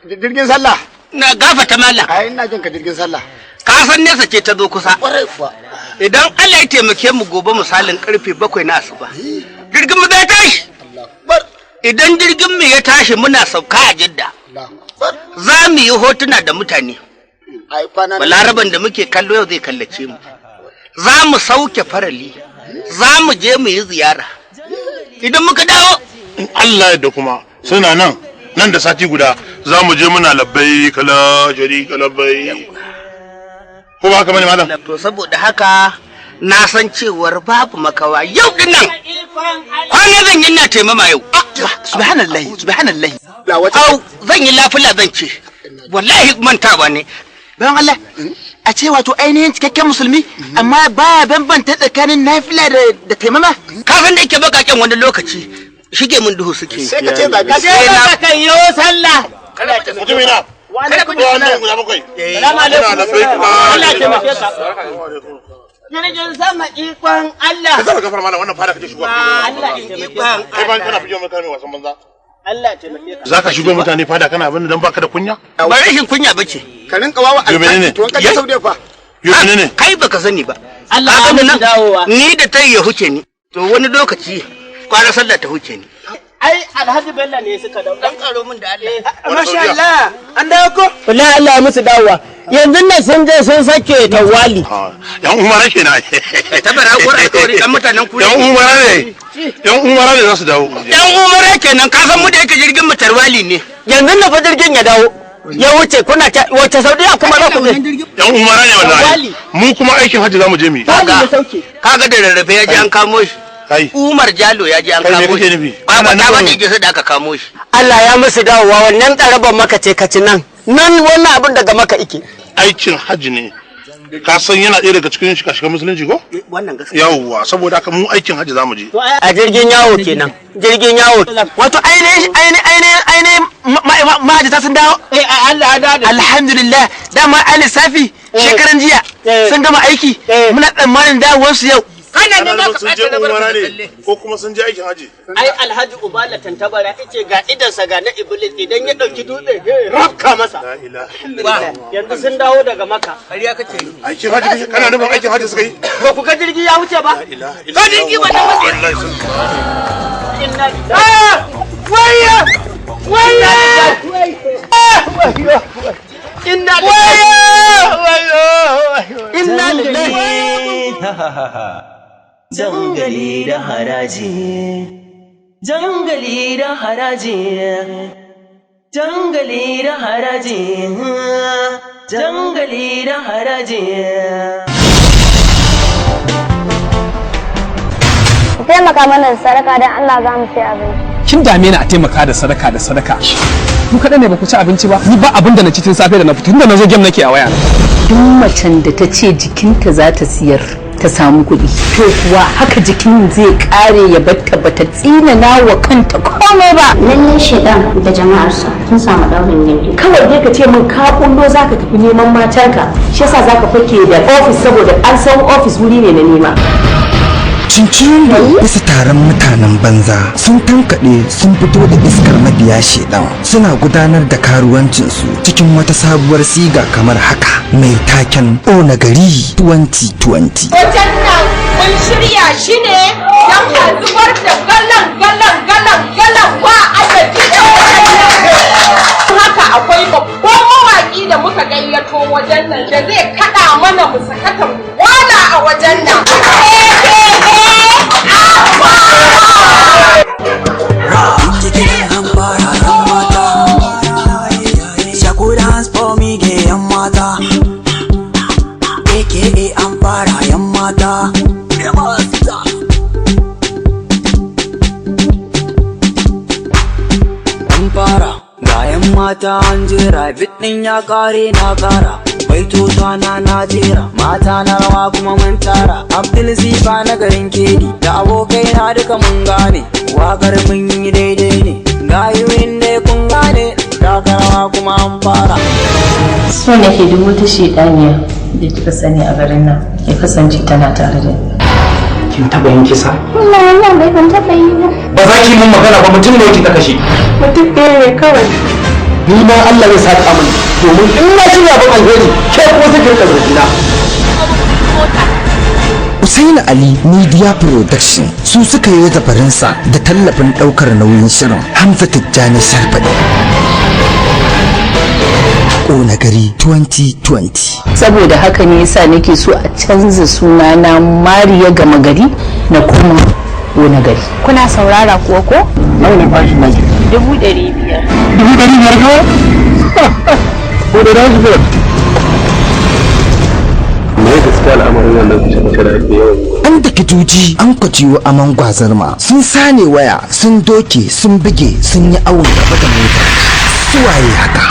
jirgin sallah na gafata mallam ai ina jin ka jirgin sallah ka san nesa ce ta zo kusa idan Allah ya taimake mu gobe misalin karfe 7 na asuba jirgin mu zai tashi idan jirgin mu ya tashi muna sauka a Jidda za mu yi hotuna da mutane balaraban da muke kallo yau zai kallace mu za mu sauke farali za mu je mu yi ziyara idan muka dawo in Allah da kuma suna nan nan da sati guda za mu je muna labbai kala sharika labbai ko ba haka bane malam to saboda haka na san cewar babu makawa yau din nan kwana zan yi na taimama yau subhanallahi au zan yi lafila zan ce wallahi mantawa ne bayan Allah a ce wato ainihin cikakken musulmi amma baya bambanta tsakanin nafila da taimama kafin da yake bakaken wani lokaci shige mun duhu suke sai ka ce zabi sai na kan yo sallah mutumina wani kudi wannan guda bakwai salamu alaikum Allah ya taimake ka jirgin sama ikon Allah ka zara gafar mana wannan fara kace shigo Allah ikon kai ban kana fiye mai kalmi wasan banza Allah ya taimake ka zaka shigo mutane fada kana abin dan baka da kunya ba rashin kunya bace ka rinka wawa alƙali to ka je Saudiya fa yo menene kai baka sani ba Allah ya dawowa ni da tayi ya huce ni to wani lokaci kwana sallah ta huce ni ai Alhaji Bello ne suka dawo dan karo min da Allah masha Allah an dawo ko wallahi Allah ya musu dawowa yanzu nan sun je sun sake tawali yan umara kenan tabara gora alƙawari dan mutanen ku yan umara ne za su dawo yan umara kenan ka san mu da yake jirgin mu tarwali ne yanzu na fa jirgin ya dawo ya wuce kuna wace Saudiya kuma za ku je yan umara ne wallahi mu kuma aikin hajji zamu je mu kaga da rarrafe ya ji an kamo shi Umar Jalo ya ji an kamo shi ba ta ba da yake da aka kamo shi Allah ya musu dawowa wannan tsaraban maka ce kaci nan wannan abin daga maka ike aikin hajji ne ka san yana ɗaya daga cikin shiga musulunci ko wannan gaskiya yawwa saboda haka mu aikin hajji zamu je a jirgin yawo kenan jirgin yawo wato ainihin mahajjata sun dawo Allah ya dawo alhamdulillah dama alisafi shekaran jiya sun gama aiki muna tsammanin dawowar su yau kana ne za ka sun je umara ne ko kuma sun je aikin haji ai Alhaji Ubala Tantabara yace ga idansa ga na Iblis idan ya dauki dutse rafka masa la ilaha yanzu sun dawo daga Makka kariya kace aikin haji kana nufin aikin haji suka yi ba ku ga jirgi ya wuce ba to jirgi ba da wallahi sun inna waya inna lillahi jangali da haraji jangali da haraji jangali da haraji jangali da haraji ku taimaka mana da sadaka don Allah za mu sai abinci kin dame ni a taimaka da sadaka ku kaɗai ne ba ku ci abinci ba ni ba abin da na ci tun safe da na fito tunda na zo game nake a waya duk macen da ta ce jikinta za ta siyar ta samu kuɗi to kuwa haka jikin zai ƙare ya batta bata tsinana wa kanta komai ba lallai shedan da jama'arsa sun samu daurin gindi kawai dai ka ce min ka kullo zaka tafi neman matarka shi yasa zaka fake da office saboda an san office wuri ne na nema cincirin da bisa taron mutanen banza sun tankaɗe sun fito da iskar mabiya shedan suna gudanar da karuwancinsu cikin wata sabuwar siga kamar haka mai taken ona gari 2020 wajen nan mun shirya shi ne don a zubar da galan ba adadi haka akwai babban mawaƙi da muka gayyato wajen nan da zai kaɗa mana musakatan wala a wajen nan mata an jera bit din ya kare na kara baitota na jera mata na rawa kuma mun tara Abdul Zifa na garin Kedi da abokai na duka mun gane wakar mun yi daidai ne gayuwin ne kun gane takarawa kuma an fara so nake duk wata shedaniya da kika sani a garin nan ya kasance tana tare da ni kin taba yin kisa wallahi bai ban taba yi ba ba za ki mun magana ba mutum ne ki ta kashe mutum ɗaya ne kawai ni ma Allah zai saka mani domin in na shirya abin alheri ke ko sai kirka zargina Usaini Ali Media Production su suka yi zafarinsa da tallafin ɗaukar nauyin shirin Hamza Tijjani Sharfadi ƙona gari 2020 saboda haka ne yasa nake so a canza sunana Mariya Gama Gari na kuma na gari. Kuna saurara kuwa ko? nawa ne fashi na ke 500. 500 kawai ko da rasu biyar me ya gaskiya al'amarin wannan kuce-kuce da ake yawan an da kitoji an kwaciwo aman gwazarma sun sane waya sun doke sun bige sun yi awon gaba da mota suwaye haka.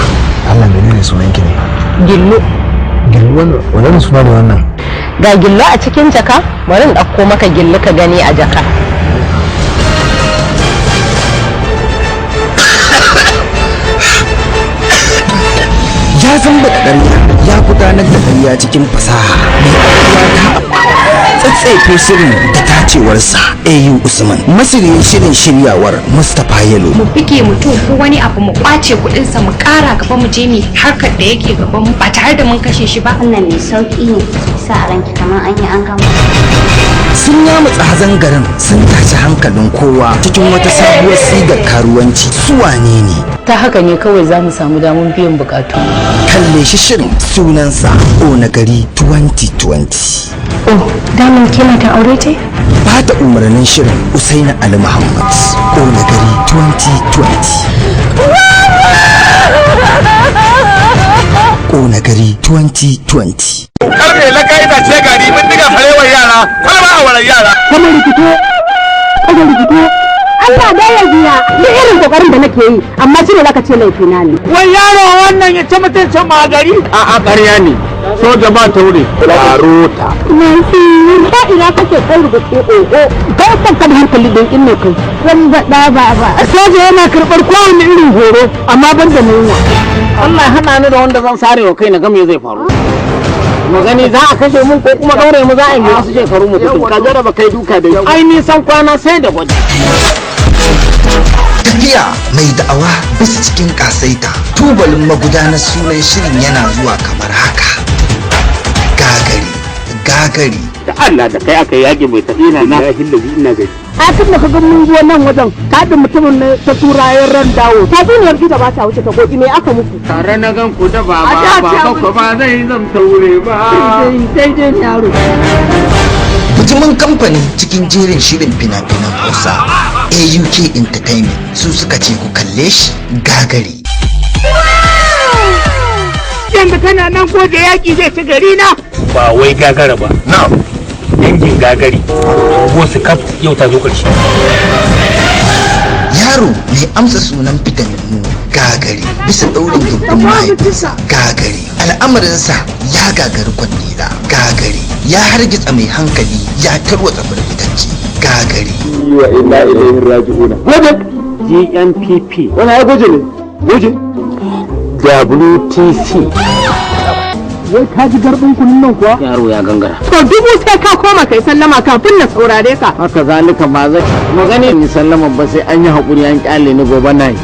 Allah menene sunan ki ne? Gillo. Gillo wannan suna ne wannan? Ga gillo a cikin jaka, bari in ɗauko maka gillo ka gani a jaka. Ya zamba da ƙarya ya gudanar da ƙarya cikin fasaha mai tsatsefe shirin da tacewarsa AU Usman masirin shirin shiryawar Mustapha Yalo. Mu bige mutum ko wani abu mu kwace kuɗinsa mu ƙara gaba mu je mu harkar da yake gaban mu ba tare da mun kashe shi ba. Wannan mai sauƙi ne sa a ranki kamar an yi an gama. Sun yamutsa hazan garin sun tashi hankalin kowa cikin wata sabuwar sigar karuwanci su wane ne. Ta haka ne kawai za mu samu damar biyan bukatu. Kalle shi shirin sunansa Ona Gari 2020. Oh, damin kina ta aure ce? Ba da umarnin shirin Usaina Ali Muhammad. Ona Gari 2020. Ona Gari 2020. Karfe na ka'ida ce gari mun diga farewar yara, kalma a wurin yara. Kamar rikito, kamar rikito. Allah da ya biya duk irin kokarin da nake yi amma shi ne zaka ce laifina ne. Wai yaro wannan ya ci mutuncin ma gari? A'a ƙarya ne. Soja ba taure. Barota. Ba ina kake kai rubuce oho. Ba san ka da hankali don in ne kai. Zan zaɗa ba. Soja yana karɓar kowane irin horo amma ban da nuna. Allah ya hana ni da wanda zan sare wa kai na ga me zai faru. Mu gani za a kashe mun ko kuma ɗaure mu za a yi wasu shekaru mu tutu. Ka jarraba kai duka da ai nisan kwana sai da gwaji. Tafiya mai da'awa bisa cikin kasaita tubalin magudanar sunan shirin yana zuwa kamar haka. Gagari da Allah da kai aka yage mai tafi na hillazi ina gari. A tun da ka ga mun zo nan wajen kaɗin mutumin ne ta turayen ran dawo. Ta duniyar gida ba ta wuce ta goki me aka muku. Tare na gan ku da baba ko ba zai zam taure ba. Daidai yaro. Bijimin kamfanin cikin jerin shirin fina-finan Hausa AUK Entertainment su suka ce ku kalle shi Gagari. Yanda kana nan ko da yaƙi zai ci gari na? Ba wai gagara ba. Na. Dangin gagari. Wasu kaf yau ta zo ƙarshe. Yaro mai amsa sunan fitamin Gagari bisa ɗaurin dubban mahaifinsa Gagari. Al'amarinsa ya gagari kwandila Gagari. Ya hargitsa mai hankali ya tarwatsa firfitacce Gagari. Wa inna ilaihi raji'una. Gwajin GNPP. Wani ya gwaje ne? Gwaje? WTC. Wai ka ji garbin kunun nan kuwa? Yaro ya gangara. To dubu sai ka koma kai sallama kafin na saurare ka. Haka zalika ba zai magana ni sallama ba sai an yi haƙuri an kyale ni gobe na yi.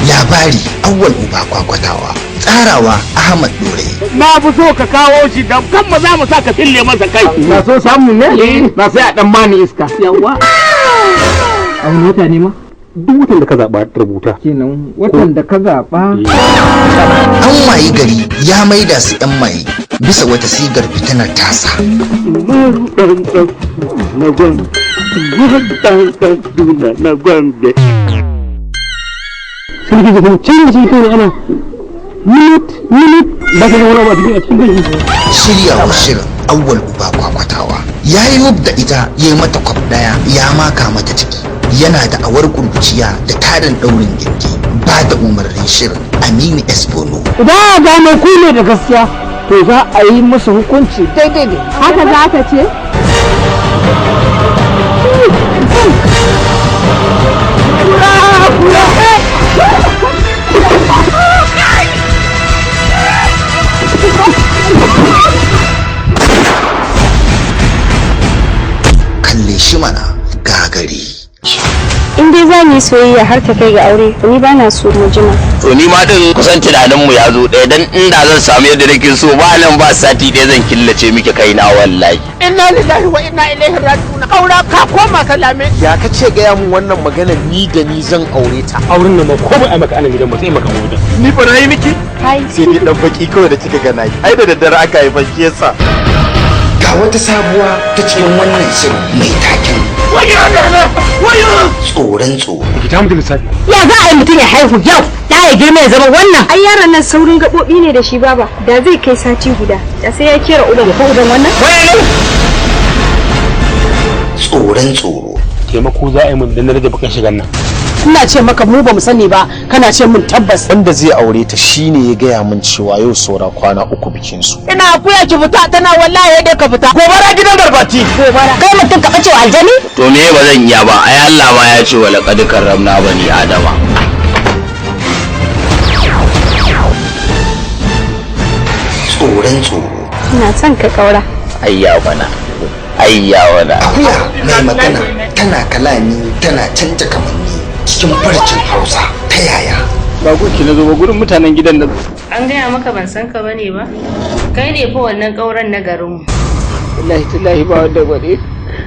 Labari Awwal Uba Kwakwatawa. Tsarawa Ahmad Dore. Na fi so ka kawo shi dan kan mu za mu sa ka fille masa kai. Na so samu ne? Na sai a dan mani iska. Yawwa. A wani wata ne ma? Duk watan da ka zaɓa rubuta. Kenan watan da ka zaɓa. An wayi gari ya maida su 'yan maye bisa wata sigar fitinar tasa. Na Gombe. Sun ji zafin can da cikin ana minute ba ka zama ba cikin gari. Shiryawa shirin Awwal Uba Kwakwatawa ya yi hub da ita ya yi mata kwaf daya ya maka mata ciki. Yana da awar kurkuciya da tarin daurin gindi ba da umarnin shirin Aminu Esbono. Idan a gano ku ne da gaskiya to za a yi musu hukunci daidai ne. Haka za ka ce? Kalle shi mana Gagari. In dai za mu yi soyayya har ta kai ga aure, ni ba na so mu jima. To ni ma din kusan tunanin mu ya zo ɗaya dan inda zan samu yadda nake so ba nan ba sati ɗaya zan killace miki kaina wallahi. Inna lillahi wa inna ilaihi raji'un. Aura ka koma ka lame. Ya ka ce gaya mun wannan magana ni da ni zan aure ta. Auren nan ma ko ba a maka anan gidan ba sai maka aure. Ni ba na yi miki? Hai. Sai dai dan baki kawai da kika ga nayi. Ai da daddare aka yi baki yasa. Ga wata sabuwa ta cikin wannan shirin mai taken Tsoron tsoro. Ki ta mutu lissafi. Ya za a yi mutum ya haihu yau, da ya girma ya zama wannan. Ai yaron nan saurin gaɓoɓi ne da shi baba. Da zai kai sati guda, da sai ya kera uban ya fa uban wannan. Tsoron tsoro. Taimako za a yi mun dan rage bakan shigan nan. Ina ce maka mu ba mu sani ba, kana ce mun tabbas. Wanda zai aure ta shine ya gaya min cewa yau saura kwana 3 bikin su. Ina akuya ki fita tana wallahi dai ka fita. Gobara gidan garbati. Gobara. Kai mutum ka bace wa aljani? To me ba zan iya ba, ai Allah ma ya ce wa laqad karramna bani adama. Tsoron tsoro. Ina son ka kaura. Ayya bana. Akuya mai magana tana kalami tana canja kamanni cikin farcin Hausa ta yaya? Ba gunki na zo ba gurin mutanen gidan da. An gaya maka ban san ka bane ba? Kai ne fa wannan kauran na garinmu. Wallahi tallahi ba wanda bane.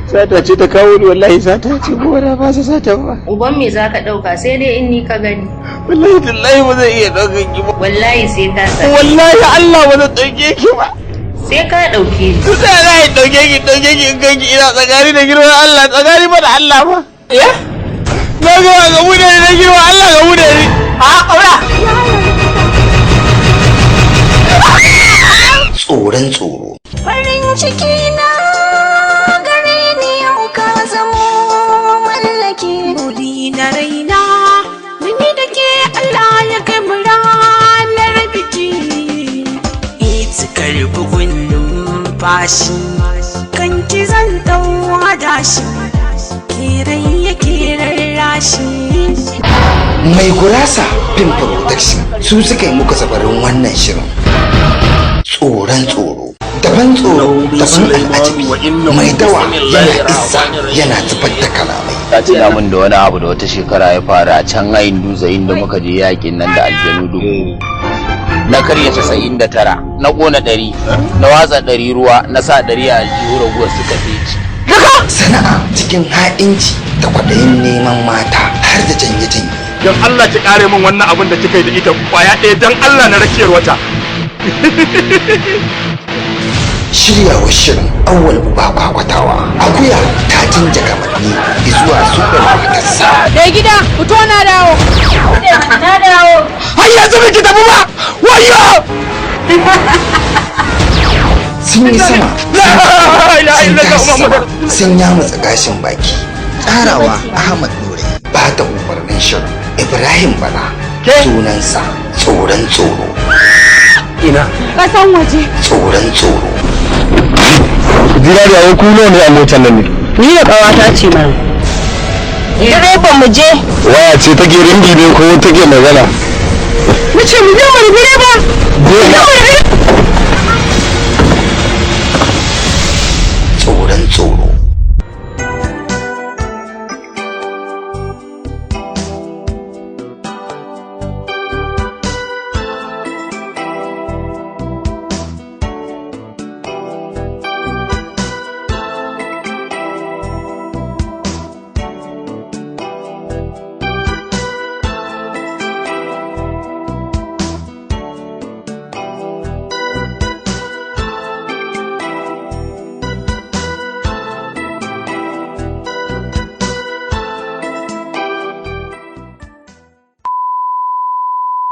Sata ce ta kawo ni wallahi sata ce ko da ba sata ba. Uban me zaka dauka sai dai in ni ka gani. Wallahi tallahi ba zai iya daukan ki ba. Wallahi sai ka san. Wallahi Allah ba zai dauke ki ba. Sai ka dauke ni. Kusa za a dauke ki in ganki ina tsakani da girman Allah tsakani ba da Allah ba. Ya? Na ga mu da ni girman Allah ga mu da ni. A aura. Tsoron tsoro. Farin ciki na gare ni yau ka zamo mallake buri na raina. Ni da ke Allah ya kai mu ranar biki. Itikar bugun numfashi kan ki zan dau hadashi. Kirai yake rarrashi. Mai gurasa Film Production su suka yi muka sabarin wannan shirin. Tsoron tsoro. Daban tsoro, daban al'ajabi. Mai dawa yana isa yana zubar da kalamai. Ta ce min da wani abu da wata shekara ya fara a can ayin dutse inda muka je yakin nan da aljanu dubu. Na karya 99, na kona 100, na watsa 100 ruwa, na sa 100 a aljihu raguwar suka feci. Sana'a cikin ha'inci da kwaɗayin neman mata har da janye-janye. Don Allah ki kare min wannan abin da kika yi da ita kwaya ɗaya don Allah na rakiyar wata. Shiryawar shirin awwal uba kwakwatawa. Akuya ta canja kamanni zuwa super matarsa. Da gida, fito na dawo. Na dawo. Har yanzu miki tafi ba. Wayo! Sun yi sama. Sun yamutsa gashin baki. Tsarawa Ahmad Nuri. Ba da umarnin shirin Ibrahim Bala. Sunansa Tsoron Tsoro. Ina. Kasan waje. Tsoron Tsoro. Jira da yau kuno ne a motar nan ne. Ni da kawata ce mana. Direban mu je. Waya ce take ringi ne ko take magana? Nace mu je mu direba.